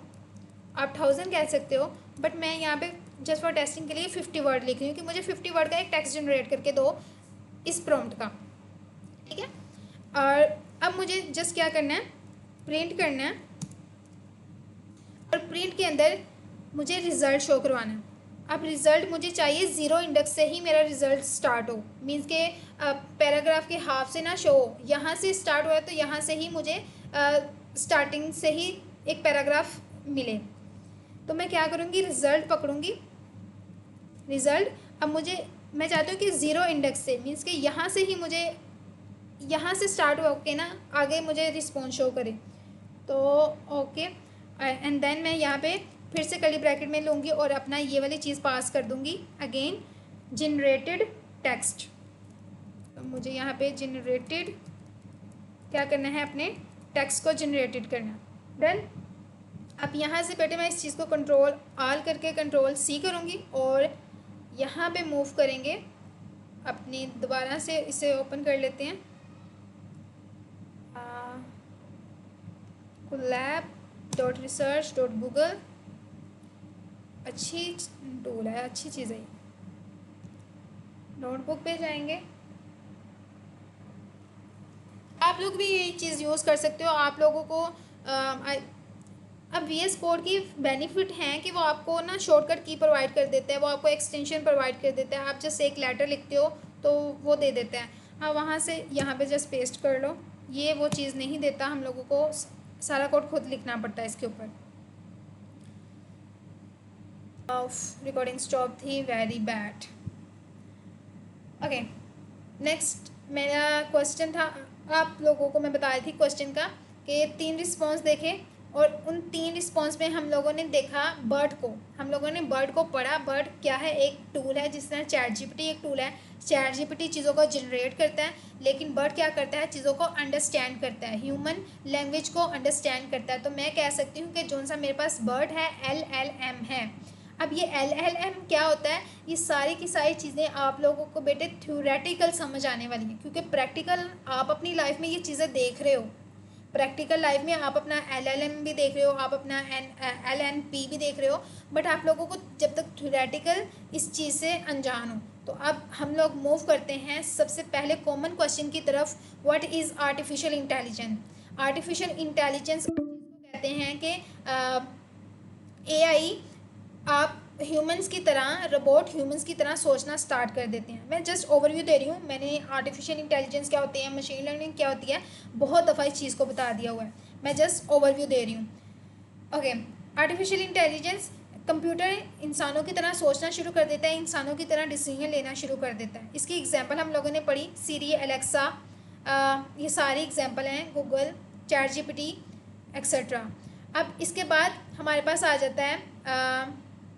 आप 1000 कह सकते हो, बट मैं यहाँ पे जस्ट फॉर टेस्टिंग के लिए 50 वर्ड लिख रही हूँ कि मुझे 50 वर्ड का एक टेक्स्ट जनरेट करके दो इस प्रॉम्प्ट का, ठीक है। और अब मुझे जस्ट क्या करना है, प्रिंट करना है, और प्रिंट के अंदर मुझे रिज़ल्ट शो करवाना है। अब रिज़ल्ट मुझे चाहिए 0 इंडेक्स से ही मेरा रिज़ल्ट स्टार्ट हो, मीन्स के पैराग्राफ के हाफ से ना शो हो, यहाँ से स्टार्ट हुआ है तो यहाँ से ही मुझे स्टार्टिंग से ही एक पैराग्राफ मिले। तो मैं क्या करूँगी, रिज़ल्ट पकड़ूँगी, रिज़ल्ट। अब मैं चाहती हूँ कि 0 इंडेक्स से, मीन्स कि यहाँ से ही मुझे, यहाँ से स्टार्ट हो के ना आगे मुझे रिस्पॉन्स शो करे। तो ओके एंड देन मैं यहाँ पे फिर से कर्ली ब्रैकेट में लूँगी और अपना ये वाली चीज़ पास कर दूँगी, अगेन जनरेटेड टेक्स्ट। तो मुझे यहाँ पे जनरेटेड क्या करना है, अपने टेक्स्ट को जनरेटेड करना। देन अब यहाँ से बेटे मैं इस चीज़ को कंट्रोल आल करके कंट्रोल C करूँगी और यहाँ पे मूव करेंगे अपनी, दोबारा से इसे ओपन कर लेते हैं, colab.research.google, अच्छी टूल है, अच्छी चीज़ है। नोटबुक पे जाएंगे, आप लोग भी ये चीज़ यूज़ कर सकते हो। आप लोगों को अब VS कोड की बेनिफिट हैं कि वो आपको ना शॉर्टकट की प्रोवाइड कर देता है, वो आपको एक्सटेंशन प्रोवाइड कर देता है। आप जस्ट एक लेटर लिखते हो तो वो दे देता है। हाँ वहाँ से यहाँ पे जस्ट पेस्ट कर लो, ये वो चीज़ नहीं देता, हम लोगों को सारा कोड खुद लिखना पड़ता है इसके ऊपर। रिकॉर्डिंग स्टॉप थी, वेरी बैड। ओके नेक्स्ट मेरा क्वेश्चन था, आप लोगों को मैं बता रही थी क्वेश्चन का कि 3 रिस्पॉन्स देखे और उन 3 रिस्पॉन्स में हम लोगों ने देखा बर्ड को, हम लोगों ने बर्ड को पढ़ा। बर्ड क्या है, एक टूल है, जिस तरह ChatGPT एक टूल है। ChatGPT चीज़ों को जनरेट करता है, लेकिन बर्ड क्या करता है, चीज़ों को अंडरस्टैंड करता है, ह्यूमन लैंग्वेज को अंडरस्टैंड करता है। तो मैं कह सकती हूँ कि जो सा मेरे पास बर्ड है LLM है। अब ये LLM क्या होता है, ये सारी की सारी चीज़ें आप लोगों को बेटे थ्योरेटिकल समझ आने वाली हैं, क्योंकि प्रैक्टिकल आप अपनी लाइफ में ये चीज़ें देख रहे हो। प्रैक्टिकल लाइफ में आप अपना LLM भी देख रहे हो, आप अपना LNP भी देख रहे हो, बट आप लोगों को जब तक थ्योरेटिकल इस चीज़ से अनजान हो। तो अब हम लोग मूव करते हैं सबसे पहले कॉमन क्वेश्चन की तरफ, what is artificial intelligence. Artificial intelligence कहते हैं कि AI आप ह्यूमंस की तरह, रोबोट ह्यूमंस की तरह सोचना स्टार्ट कर देते हैं। मैं जस्ट ओवरव्यू दे रही हूँ, मैंने आर्टिफिशियल इंटेलिजेंस क्या होती है, मशीन लर्निंग क्या होती है, बहुत दफ़ा इस चीज़ को बता दिया हुआ है, मैं जस्ट ओवरव्यू दे रही हूँ। ओके आर्टिफिशियल इंटेलिजेंस, कंप्यूटर इंसानों की तरह सोचना शुरू कर देता है, इंसानों की तरह डिसीजन लेना शुरू कर देता है। इसकी एग्जांपल हम लोगों ने पढ़ी, सीरी, एलेक्सा, ये सारी एग्जांपल हैं, गूगल, ChatGPT एक्सेट्रा। अब इसके बाद हमारे पास आ जाता है,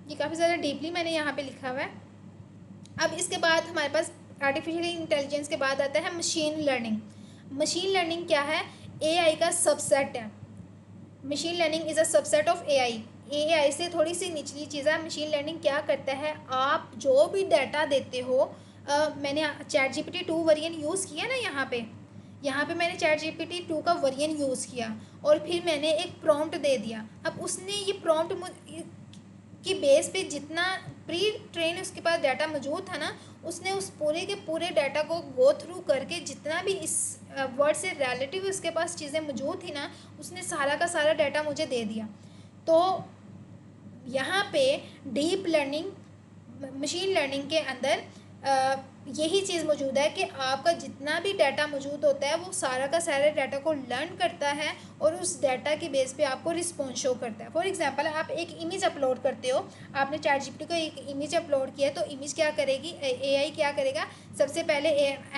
ये काफ़ी ज़्यादा डीपली मैंने यहाँ पे लिखा हुआ है। अब इसके बाद हमारे पास आर्टिफिशियल इंटेलिजेंस के बाद आता है मशीन लर्निंग। मशीन लर्निंग क्या है, AI का सबसेट है। Machine learning is a subset of AI से थोड़ी सी निचली चीज़ है। मशीन लर्निंग क्या करता है, आप जो भी डाटा देते हो, मैंने ChatGPT 2 वर्जन यूज़ किया ना, यहाँ पे यहाँ पे मैंने ChatGPT 2 का वर्जन यूज़ किया और फिर मैंने एक प्रॉम्प्ट दे दिया। अब उसने ये प्रॉम्प्ट की बेस पे जितना प्री ट्रेन उसके पास डाटा मौजूद था ना, उसने उस पूरे के पूरे डाटा को गो थ्रू करके जितना भी इस वर्ड से रिलेटिव उसके पास चीज़ें मौजूद थी ना, उसने सारा का सारा डाटा मुझे दे दिया। तो यहाँ पे डीप लर्निंग, मशीन लर्निंग के अंदर यही चीज़ मौजूद है कि आपका जितना भी डाटा मौजूद होता है वो सारा का सारा डाटा को लर्न करता है और उस डाटा की बेस पे आपको रिस्पॉन्स शो करता है। फॉर एग्जांपल, आप एक इमेज अपलोड करते हो, आपने ChatGPT को एक इमेज अपलोड किया, तो इमेज क्या करेगी, AI क्या करेगा, सबसे पहले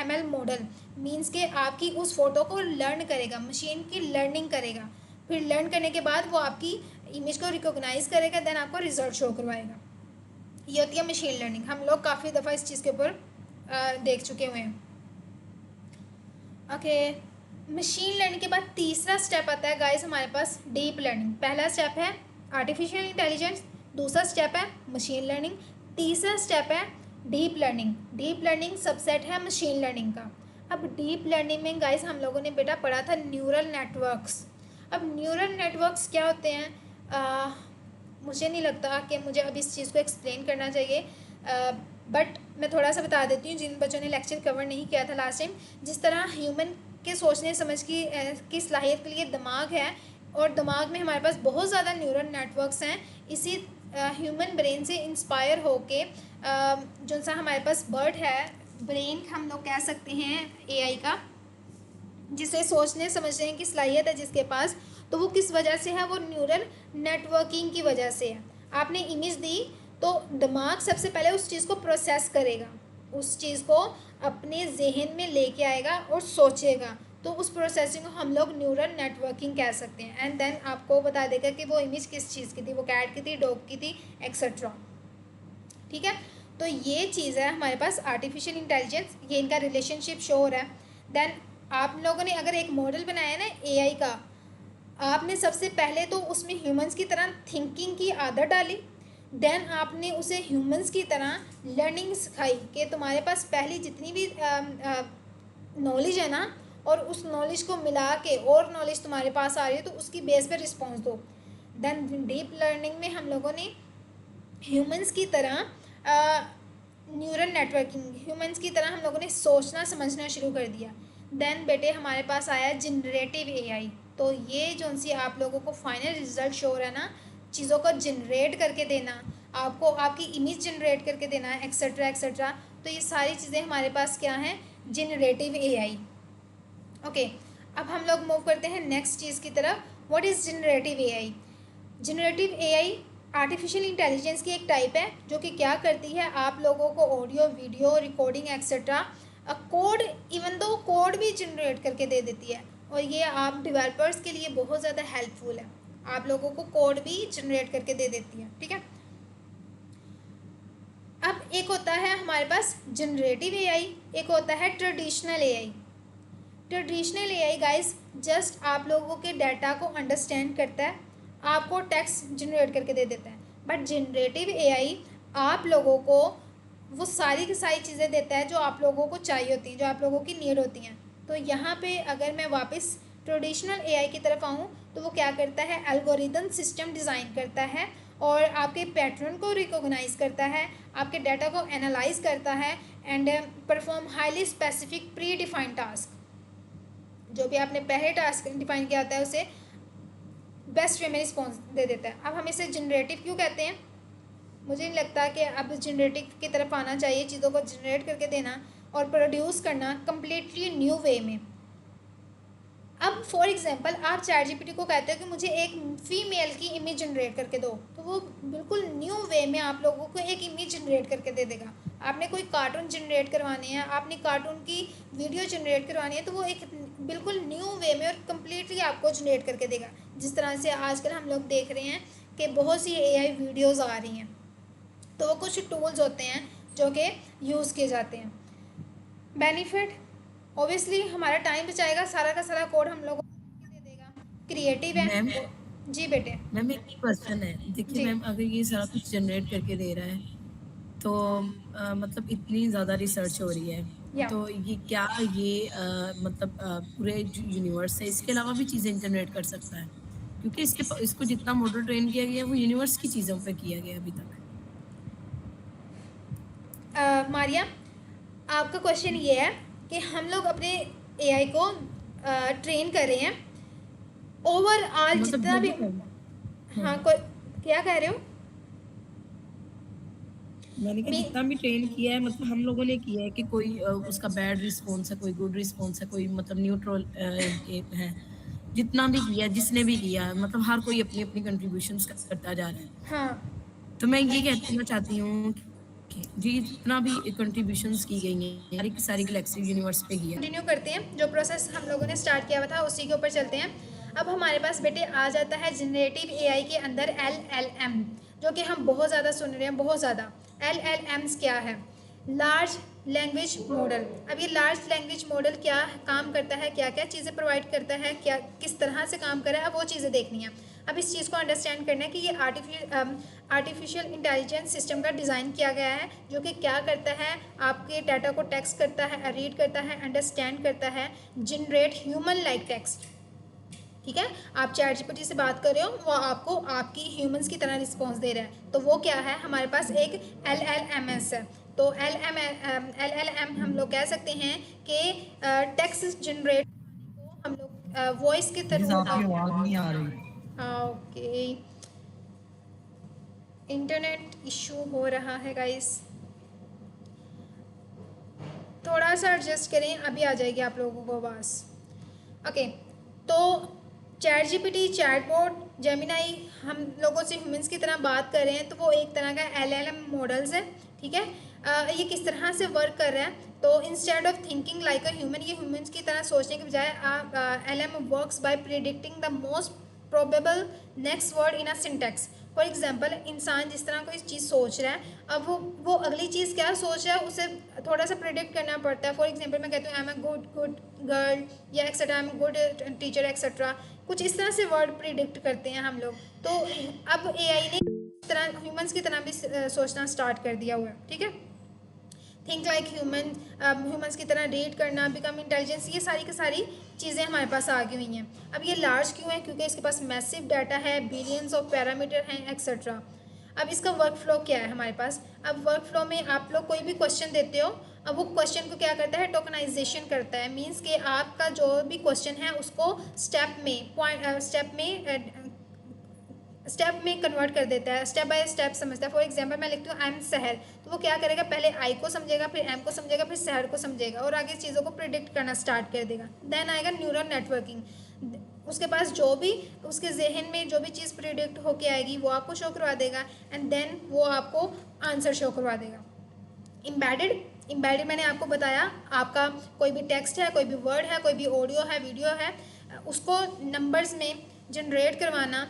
ML मॉडल मीन्स के आपकी उस फोटो को लर्न करेगा, मशीन की लर्निंग करेगा। फिर लर्न करने के बाद वो आपकी इमेज को रिकॉग्नाइज करेगा, देन आपको रिजल्ट शो करवाएगा। ये होती है मशीन लर्निंग। हम लोग काफ़ी दफ़ा इस चीज़ के ऊपर देख चुके हुए हैं। ओके, मशीन लर्निंग के बाद तीसरा स्टेप आता है गाइस हमारे पास डीप लर्निंग। पहला स्टेप है आर्टिफिशियल इंटेलिजेंस, दूसरा स्टेप है मशीन लर्निंग, तीसरा स्टेप है deep learning. Deep learning subset है मशीन लर्निंग का। अब डीप लर्निंग में गाइस हम लोगों ने बेटा पढ़ा था न्यूरल नेटवर्क्स। अब न्यूरल नेटवर्क्स क्या होते हैं, मुझे नहीं लगता कि मुझे अब इस चीज़ को एक्सप्लेन करना चाहिए, बट मैं थोड़ा सा बता देती हूँ जिन बच्चों ने लेक्चर कवर नहीं किया था लास्ट टाइम। जिस तरह ह्यूमन के सोचने समझ की सलाहियत के लिए दिमाग है, और दिमाग में हमारे पास बहुत ज़्यादा न्यूरल नेटवर्क्स हैं, इसी ह्यूमन ब्रेन से इंस्पायर होके जो सा हमारे पास बर्ड है, ब्रेन हम लोग कह सकते हैं AI का, जिसे सोचने समझने की सलाहियत है जिसके पास, तो वो किस वजह से है, वो न्यूरल नेटवर्किंग की वजह से है। आपने इमेज दी तो दिमाग सबसे पहले उस चीज़ को प्रोसेस करेगा, उस चीज़ को अपने जहन में लेके आएगा और सोचेगा, तो उस प्रोसेसिंग को हम लोग न्यूरल नेटवर्किंग कह सकते हैं। एंड देन आपको बता देगा कि वो इमेज किस चीज़ की थी, वो कैट की थी, डॉग की थी, एक्सेट्रा। ठीक है, तो ये चीज़ है हमारे पास आर्टिफिशियल इंटेलिजेंस, ये इनका रिलेशनशिप शो हो रहा है। देन आप लोगों ने अगर एक मॉडल बनाया ना AI का, आपने सबसे पहले तो उसमें ह्यूमंस की तरह थिंकिंग की आदत डाली, देन आपने उसे ह्यूमंस की तरह लर्निंग सिखाई कि तुम्हारे पास पहली जितनी भी नॉलेज है ना, और उस नॉलेज को मिला के और नॉलेज तुम्हारे पास आ रही है तो उसकी बेस पे रिस्पॉन्स दो। देन डीप लर्निंग में हम लोगों ने ह्यूमंस की तरह न्यूरल नेटवर्किंग, ह्यूमंस की तरह हम लोगों ने सोचना समझना शुरू कर दिया। देन बेटे हमारे पास आया जनरेटिव AI। तो ये जो सी आप लोगों को फाइनल रिजल्ट शो हो रहा है ना, चीज़ों को जनरेट करके देना, आपको आपकी इमेज जनरेट करके देना है, एक्सेट्रा एक्सेट्रा, तो ये सारी चीज़ें हमारे पास क्या हैं, जनरेटिव AI। ओके, अब हम लोग मूव करते हैं नेक्स्ट चीज़ की तरफ। What is generative AI? Generative AI artificial intelligence की एक टाइप है जो कि क्या करती है, आप लोगों को audio video recording etcetera code, even though code भी जनरेट करके दे देती है, और ये आप डेवलपर्स के लिए बहुत ज़्यादा हेल्पफुल है, आप लोगों को कोड भी जनरेट करके दे देती है। ठीक है, अब एक होता है हमारे पास जनरेटिव AI, एक होता है traditional AI। Traditional AI guys just आप लोगों के डाटा को अंडरस्टैंड करता है, आपको टेक्स्ट जनरेट करके दे देता है। बट जनरेटिव AI आप लोगों को वो सारी की सारी चीज़ें देता है जो आप लोगों को चाहिए होती हैं, जो आप लोगों की नीड होती हैं। तो यहाँ पे अगर मैं वापस ट्रेडिशनल AI की तरफ आऊँ तो वो क्या करता है, एल्गोरिदम सिस्टम डिज़ाइन करता है और आपके पैटर्न को रिकॉग्नाइज करता है, आपके डाटा को एनालाइज करता है and perform highly specific pre defined task. जो भी आपने पहले टास्क डिफाइन किया होता है उसे बेस्ट वे में रिस्पॉन्स दे देता है। अब हम इसे जनरेटिव क्यों कहते हैं, मुझे नहीं लगता कि अब जनरेटिव की तरफ आना चाहिए, चीज़ों को जनरेट करके देना और प्रोड्यूस करना कम्प्लीटली न्यू वे में। अब फॉर एग्जांपल आप ChatGPT को कहते हो कि मुझे एक फीमेल की इमेज जनरेट करके दो, तो वो बिल्कुल न्यू वे में आप लोगों को एक इमेज जनरेट करके दे देगा। आपने कोई कार्टून जनरेट करवाने हैं, आपने कार्टून की वीडियो जनरेट करवानी है, तो वो एक बिल्कुल न्यू वे में और कम्प्लीटली आपको जनरेट करके देगा। जिस तरह से आजकल हम लोग देख रहे हैं कि बहुत सी AI वीडियोज़ आ रही हैं, तो वो कुछ टूल्स होते हैं जो कि यूज़ किए जाते हैं। बेनिफिट ऑब्वियसली हमारा टाइम बचाएगा, सारा का सारा कोड हम लोगों को दे देगा, क्रिएटिव है। मैम जी बेटे। मैम एक ही क्वेश्चन है, देखिए जी मैम अगर ये सारा कुछ जनरेट करके दे रहा है तो मतलब इतनी ज़्यादा रिसर्च हो रही है, या तो ये क्या ये मतलब पूरे यूनिवर्स है, इसके अलावा भी चीज़ें जनरेट कर सकता है? क्योंकि इसको जितना मॉडल ट्रेन किया गया है वो यूनिवर्स की चीज़ों पे किया गया है अभी तक। मारिया, आपका क्वेश्चन ये है कि हम लोग अपने एआई को ट्रेन कर रहे हैं ओवरऑल मतलब जितना जो भी। भी है। हाँ, हाँ, कोई क्या कह रहे हो? मैंने कहा मी जितना भी ट्रेन किया है मतलब हम लोगों ने किया है कि कोई उसका बैड रिस्पॉन्स है, कोई गुड रिस्पॉन्स है, कोई मतलब न्यूट्रल है। जितना भी किया, जिसने भी किया मतलब हर कोई अपनी-अपनी कंट्रीब्यूशंस करता जा रहा है। हाँ, तो मैं ये कहना चाहती हूँ कि जी जितना भी कंट्रीब्यूशंस की गई हैं, सारी की सारी गैलेक्सी यूनिवर्स पे किया है। कंटिन्यू करते हैं। जो प्रोसेस हम लोगों ने स्टार्ट किया हुआ था उसी के ऊपर चलते हैं। अब हमारे पास बेटे आ जाता है जनरेटिव एआई के अंदर एलएलएम, जो कि हम बहुत ज़्यादा सुन रहे हैं, बहुत ज़्यादा। एलएलएम्स क्या है? Large language model. अब ये लार्ज लैंग्वेज मॉडल क्या काम करता है, क्या क्या चीज़ें प्रोवाइड करता है, क्या किस तरह से काम कर रहा है, अब वो चीज़ें देखनी है। अब इस चीज़ को अंडरस्टैंड करना है कि ये आर्टिफिशियल इंटेलिजेंस सिस्टम का डिज़ाइन किया गया है, जो कि क्या करता है, आपके डाटा को टेक्स्ट करता है, रीड करता है, अंडरस्टैंड करता है, जनरेट ह्यूमन लाइक टेक्स्ट। ठीक है, आप चैट जीपीटी से बात कर रहे हो, वो आपको आपकी ह्यूमंस की तरह रिस्पॉन्स दे रहा है। तो वो क्या है, हमारे पास एक एलएलएमएस है। तो एलएलएम हम लोग कह सकते हैं कि टेक्स्ट जनरेट को हम लोग वॉइस के प्लीज थ्रू। आपकी आवाज नहीं आ रही। ओके, इंटरनेट इशू हो रहा है गाइस, थोड़ा सा एडजस्ट करें, अभी आ जाएगी आप लोगों को आवाज़। ओके, तो चैट जीपीटी, चैटबॉट, जेमिनाई हम लोगों से ह्यूमंस की तरह बात कर रहे हैं, तो वो एक तरह का एलएलएम मॉडल्स है। ठीक है, ये किस तरह से वर्क कर रहा है? तो instead of thinking like a human, ये ह्यूमंस की तरह सोचने के बजाय LM works by predicting the most probable next word in a syntax. For example, इंसान जिस तरह कोई चीज़ सोच रहा है, अब वो अगली चीज़ क्या सोच रहा है उसे थोड़ा सा प्रिडिक्ट करना पड़ता है। फॉर एग्जाम्पल, मैं कहती हूँ I am a good girl या etcetera, I am good teacher etcetera, कुछ इस तरह से वर्ड प्रिडिक्ट करते हैं हम लोग। तो अब एआई ने इस तरह ह्यूमंस की तरह भी सोचना स्टार्ट कर दिया हुआ है। ठीक है, थिंक लाइक ह्यूमन, ह्यूमंस की तरह रीड करना, बिकम इंटेलिजेंस, ये सारी की सारी चीज़ें हमारे पास आ गई हुई हैं। अब ये लार्ज क्यों है? क्योंकि इसके पास मैसिव डाटा है, बिलियंस ऑफ पैरामीटर हैं एक्सेट्रा। अब इसका वर्क फ्लो क्या है हमारे पास? अब वर्क फ्लो में आप लोग कोई भी क्वेश्चन देते हो, अब वो क्वेश्चन को क्या करता है, टोकनाइजेशन करता है। मीन्स कि आपका जो भी क्वेश्चन है उसको स्टेप में कन्वर्ट कर देता है, स्टेप बाय स्टेप समझता है। फॉर एग्जांपल, मैं लिखती हूँ आई एम सहर, तो वो क्या करेगा, पहले आई को समझेगा, फिर एम को समझेगा, फिर सहर को समझेगा, और आगे चीज़ों को प्रिडिक्ट करना स्टार्ट कर देगा। देन आएगा न्यूरल नेटवर्किंग, उसके पास जो भी उसके जहन में जो भी चीज़ प्रिडिक्ट होके आएगी वो आपको शो करवा देगा, एंड देन वो आपको आंसर शो करवा देगा। इम्बेडेड मैंने आपको बताया, आपका कोई भी टेक्स्ट है, कोई भी वर्ड है, कोई भी ऑडियो है, वीडियो है, उसको नंबर्स में जनरेट करवाना,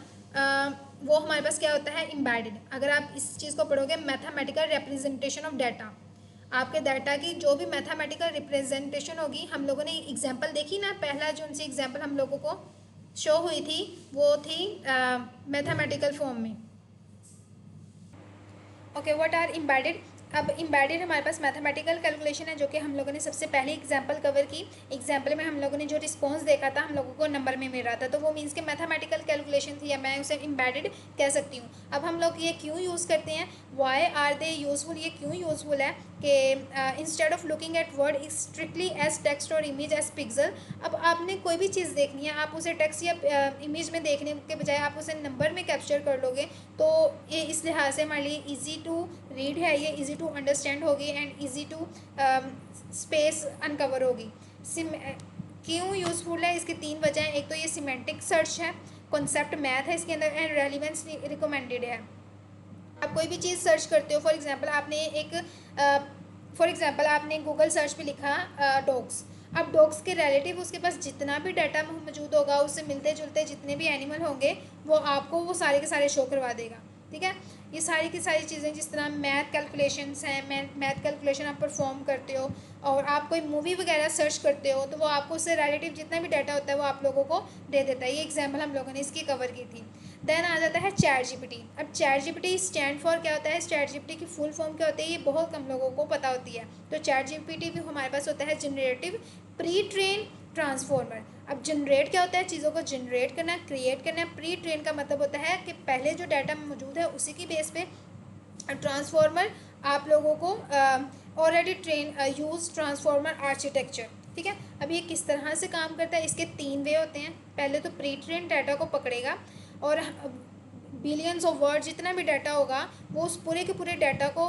वो हमारे पास क्या होता है, इम्बेडेड। अगर आप इस चीज़ को पढ़ोगे, मैथमेटिकल रिप्रेजेंटेशन ऑफ डाटा, आपके डाटा की जो भी मैथमेटिकल रिप्रेजेंटेशन होगी। हम लोगों ने एग्जाम्पल देखी ना, पहला जो उनसी एग्जाम्पल हम लोगों को शो हुई थी वो थी मैथमेटिकल फॉर्म में। Okay, what are embedded? अब इम्बेडेड हमारे पास मैथमेटिकल कैलकुलेशन है, जो कि हम लोगों ने सबसे पहले एग्जांपल कवर की। एग्जांपल में हम लोगों ने जो रिस्पांस देखा था, हम लोगों को नंबर में मिल रहा था, तो वो मीन्स के मैथमेटिकल कैलकुलेशन थी, या मैं उसे इम्बेडेड कह सकती हूँ। अब हम लोग ये क्यों यूज़ करते हैं, वाई आर दे यूजफुल? ये क्यों यूजफुल है कि instead of looking at word strictly as text और इमेज एज पिक्सल, अब आपने कोई भी चीज़ देखनी है, आप उसे टेक्स्ट या इमेज में देखने के बजाय आप उसे नंबर में कैप्चर कर लोगे, तो ये इस लिहाज से हमारे लिए ईजी टू रीड है, ये ईजी टू अंडरस्टैंड होगी, and easy to space uncover होगी। क्यों यूज़फुल है? इसकी 3 वजह हैं। एक तो ये सिमेंटिक सर्च है, कॉन्सेप्ट मैथ है इसके अंदर, एंड रेलिवेंस रिकमेंडेड है। आप कोई भी चीज़ सर्च करते हो, फॉर एग्जांपल आपने गूगल सर्च पे लिखा डॉग्स, अब डॉग्स के रिलेटिव उसके पास जितना भी डाटा मौजूद होगा, उससे मिलते जुलते जितने भी एनिमल होंगे, वो आपको वो सारे के सारे शो करवा देगा। ठीक है, ये सारी की सारी चीज़ें, जिस तरह मैथ कैलकुलेशंस हैं, मैथ कैलकुलेशन आप परफॉर्म करते हो, और आप कोई मूवी वगैरह सर्च करते हो, तो वो आपको उससे रिलेटिव जितना भी डाटा होता है वो आप लोगों को दे देता है। ये एग्जांपल हम लोगों ने इसकी कवर की थी। देन आ जाता है चैट जीपीटी। अब चैट जीपीटी स्टैंड फॉर क्या होता है, चैट जीपीटी की फुल फॉर्म क्या होती है, ये बहुत कम लोगों को पता होती है। तो चैट जीपीटी भी हमारे पास होता है जनरेटिव प्री ट्रेन ट्रांसफॉर्मर। अब जनरेट क्या होता है, चीज़ों को जनरेट करना, क्रिएट करना। प्री ट्रेन का मतलब होता है कि पहले जो डाटा मौजूद है उसी की बेस पे। ट्रांसफॉर्मर आप लोगों को ऑलरेडी यूज ट्रांसफॉर्मर आर्किटेक्चर, ठीक है। अब ये किस तरह से काम करता है, इसके 3 वे होते हैं। पहले तो प्री ट्रेन डाटा को पकड़ेगा और बिलियंस ऑफ वर्ड जितना भी डाटा होगा वो उस पूरे के पूरे डाटा को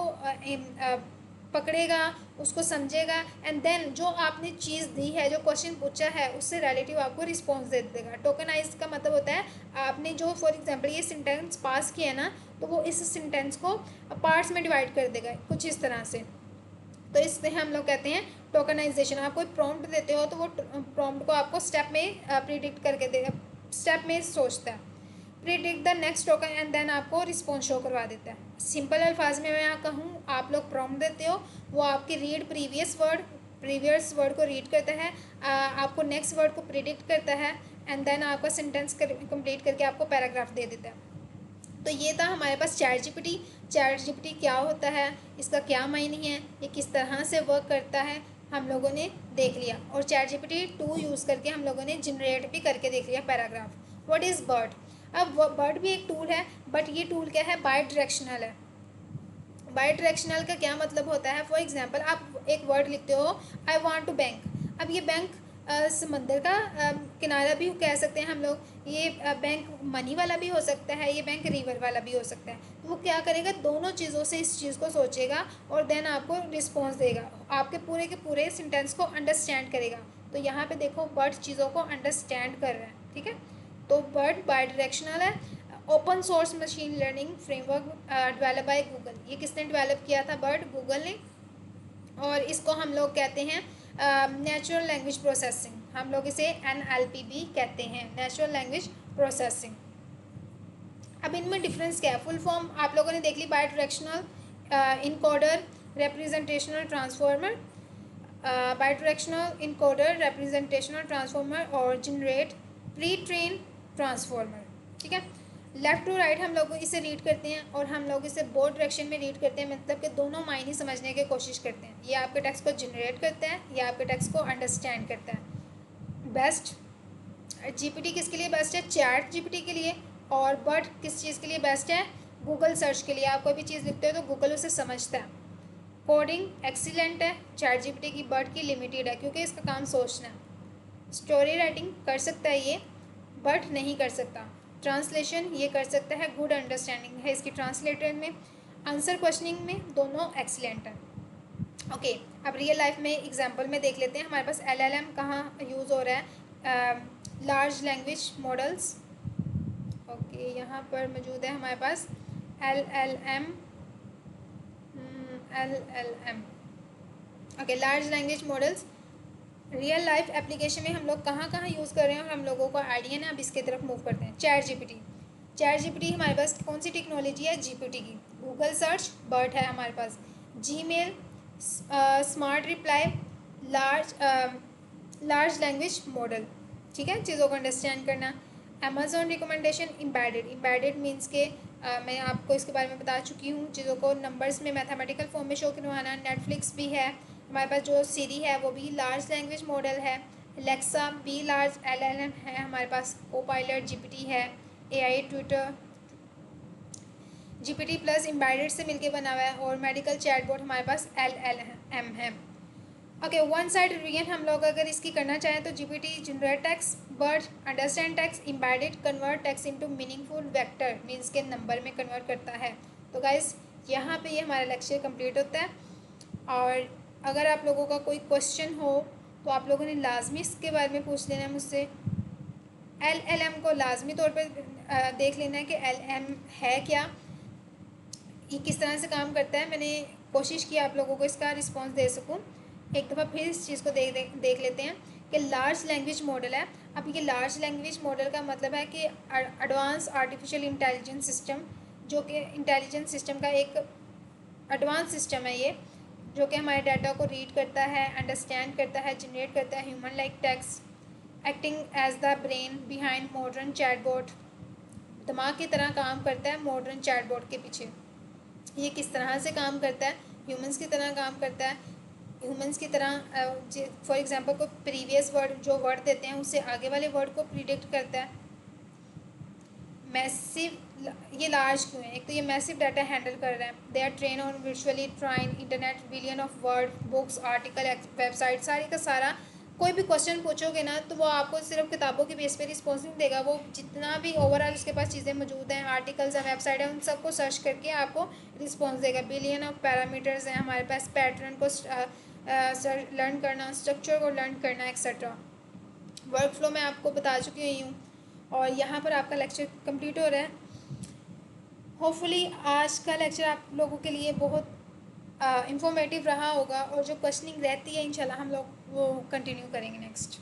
पकड़ेगा, उसको समझेगा, एंड देन जो आपने चीज़ दी है, जो क्वेश्चन पूछा है, उससे रिलेटिव आपको रिस्पॉन्स दे देगा। टोकनाइज का मतलब होता है आपने जो फॉर एग्जांपल ये सेंटेंस पास किया ना, तो वो इस सेंटेंस को पार्ट्स में डिवाइड कर देगा कुछ इस तरह से। तो इससे हम लोग कहते हैं टोकनाइजेशन। आप कोई प्रॉम्प्ट देते हो तो वो प्रॉम्प्ट को आपको स्टेप में प्रिडिक्ट करके दे, स्टेप में सोचता है, predict the next token, and then आपको रिस्पॉन्स शो करवा देता है। सिंपल अल्फाज में मैं कहूँ, आप लोग प्रॉम्प्ट देते हो, वो आपकी रीड प्रीवियस वर्ड को रीड करता है, आपको नेक्स्ट वर्ड को प्रिडिक्ट करता है, एंड देन आपका सेंटेंस कंप्लीट करके आपको पैराग्राफ दे देता है। तो ये था हमारे पास चैट जीपीटी। चैट जीपीटी क्या होता है, इसका क्या मायने है, ये किस तरह से वर्क करता है, हम लोगों ने देख लिया। और चैट जीपीटी 2 यूज़ करके हम लोगों ने जनरेट भी करके देख लिया पैराग्राफ। What is bird. अब बर्ड भी एक टूल है, बट ये टूल क्या है, बाई डायरेक्शनल है। बाई डायरेक्शनल का क्या मतलब होता है, फॉर एग्जांपल आप एक वर्ड लिखते हो, आई वांट टू बैंक। अब ये बैंक समंदर का किनारा भी कह सकते हैं हम लोग, ये बैंक मनी वाला भी हो सकता है, ये बैंक रिवर वाला भी हो सकता है। तो वो क्या करेगा, दोनों चीज़ों से इस चीज़ को सोचेगा और देन आपको रिस्पॉन्स देगा, आपके पूरे के पूरे सेंटेंस को अंडरस्टैंड करेगा। तो यहाँ पे देखो बर्ड चीज़ों को अंडरस्टैंड कर रहा है, ठीक है। तो बर्ड बाई डायरेक्शनल है। Open source machine learning framework develop by Google. ये किसने डेवलप किया था, बर्ड, गूगल ने। और इसको हम लोग कहते हैं नेचुरल लैंग्वेज प्रोसेसिंग, हम लोग इसे NLP भी कहते हैं, नेचुरल लैंग्वेज प्रोसेसिंग। अब इनमें डिफरेंस क्या है, फुल फॉर्म आप लोगों ने देख ली, bidirectional encoder representational transformer, bidirectional encoder representational transformer और जनरेट प्री ट्रेन ट्रांसफॉर्मर, ठीक है। लेफ़्ट टू राइट हम लोग इसे रीड करते हैं और हम लोग इसे बोथ डायरेक्शन में रीड करते हैं, मतलब कि दोनों मायने समझने की कोशिश करते हैं। ये आपके टेक्स्ट को जनरेट करता है, ये आपके टेक्स्ट को अंडरस्टैंड करता है। बेस्ट जीपीटी किसके लिए बेस्ट है, चैट जीपीटी के लिए। और बर्ड किस चीज़ के लिए बेस्ट है, गूगल सर्च के लिए। आप कोई भी चीज़ लिखते हो तो गूगल उसे समझता है। कोडिंग एक्सीलेंट है चैट जीपीटी की, बर्ड की लिमिटेड है क्योंकि इसका काम सोचना है। स्टोरी राइटिंग कर सकता है ये, बट नहीं कर सकता। ट्रांसलेशन ये कर सकता है, गुड अंडरस्टैंडिंग है इसकी ट्रांसलेटर में। आंसर क्वेश्चनिंग में दोनों एक्सीलेंट है। ओके, अब रियल लाइफ में एग्जांपल में देख लेते हैं। हमारे पास LLM कहाँ यूज़ हो रहा है, लार्ज लैंग्वेज मॉडल्स। ओके, यहाँ पर मौजूद है हमारे पास LLM। Okay, large language models real life application में हम लोग कहाँ कहाँ यूज़ कर रहे हैं और हम लोगों को आइडिया ना। अब इसके तरफ मूव करते हैं। चैट जीपीटी हमारे पास कौन सी टेक्नोलॉजी है, जीपीटी की। गूगल सर्च, बर्ड है हमारे पास। Gmail, smart reply, large language model, ठीक है, चीज़ों को अंडरस्टैंड करना। अमेजोन रिकमेंडेशन, इम्बेडेड मीन्स के मैं आपको इसके बारे में बता चुकी हूँ, चीज़ों को नंबर्स में मैथमेटिकल फॉर्म में शो करवाना। नेटफ्लिक्स भी है हमारे पास, जो सीरी है वो भी लार्ज लैंग्वेज मॉडल है। एलेक्सा भी लार्ज LLM है हमारे पास। कोपायलट जीपीटी है। AI Twitter GPT plus embedded से मिलके बना हुआ है। और मेडिकल चैटबॉट हमारे पास LLM है। ओके, वन साइड रीजन हम लोग अगर इसकी करना चाहें तो GPT generate text, bird understand text, embedded convert text into meaningful vector means के नंबर में कन्वर्ट करता है। तो गाइस यहाँ पे ये हमारा लेक्चर कंप्लीट होता है। और अगर आप लोगों का कोई क्वेश्चन हो तो आप लोगों ने लाजमी इसके बारे में पूछ लेना है मुझसे। LLM को लाजमी तौर पर देख लेना है कि LLM है क्या, ये किस तरह से काम करता है। मैंने कोशिश की आप लोगों को इसका रिस्पांस दे सकूं। एक दफ़ा फिर इस चीज़ को देख लेते हैं कि लार्ज लैंग्वेज मॉडल है। अब ये लार्ज लैंग्वेज मॉडल का मतलब है कि एडवांस आर्टिफिशियल इंटेलिजेंस सिस्टम, जो कि इंटेलिजेंस सिस्टम का एक एडवांस सिस्टम है ये, जो कि हमारे डाटा को रीड करता है, अंडरस्टैंड करता है, जनरेट करता है human like text, acting as the brain behind modern chatbot. दिमाग की तरह काम करता है मॉडर्न चैटबॉट के पीछे। ये किस तरह से काम करता है, ह्यूमंस की तरह काम करता है। ह्यूमंस की तरह फॉर एग्जांपल कोई प्रीवियस वर्ड जो वर्ड देते हैं उससे आगे वाले वर्ड को प्रिडिक्ट करता है। मैसिव, ये लार्ज क्यों है, एक तो ये मैसिव डाटा हैंडल कर रहा है। They are train on virtually ट्राइन internet billion of word, books, article, website, सारी का सारा। कोई भी क्वेश्चन पूछोगे ना तो वो आपको सिर्फ किताबों के बेस पे रिस्पॉन्स नहीं देगा, वो जितना भी ओवरऑल उसके पास चीज़ें मौजूद हैं, आर्टिकल्स हैं, वेबसाइट है, उन सबको सर्च करके आपको रिस्पॉन्स देगा। बिलियन ऑफ पैरामीटर्स हैं हमारे पास, पैटर्न को लर्न करना, स्ट्रक्चर को लर्न करना, एक्सेट्रा। वर्क फ्लो मैं आपको बता चुकी हुई हूँ और यहाँ पर आपका लेक्चर कंप्लीट हो रहा है। होपफुली आज का लेक्चर आप लोगों के लिए बहुत इंफॉर्मेटिव रहा होगा और जो क्वेश्चनिंग रहती है इंशाल्लाह हम लोग वो कंटिन्यू करेंगे नेक्स्ट।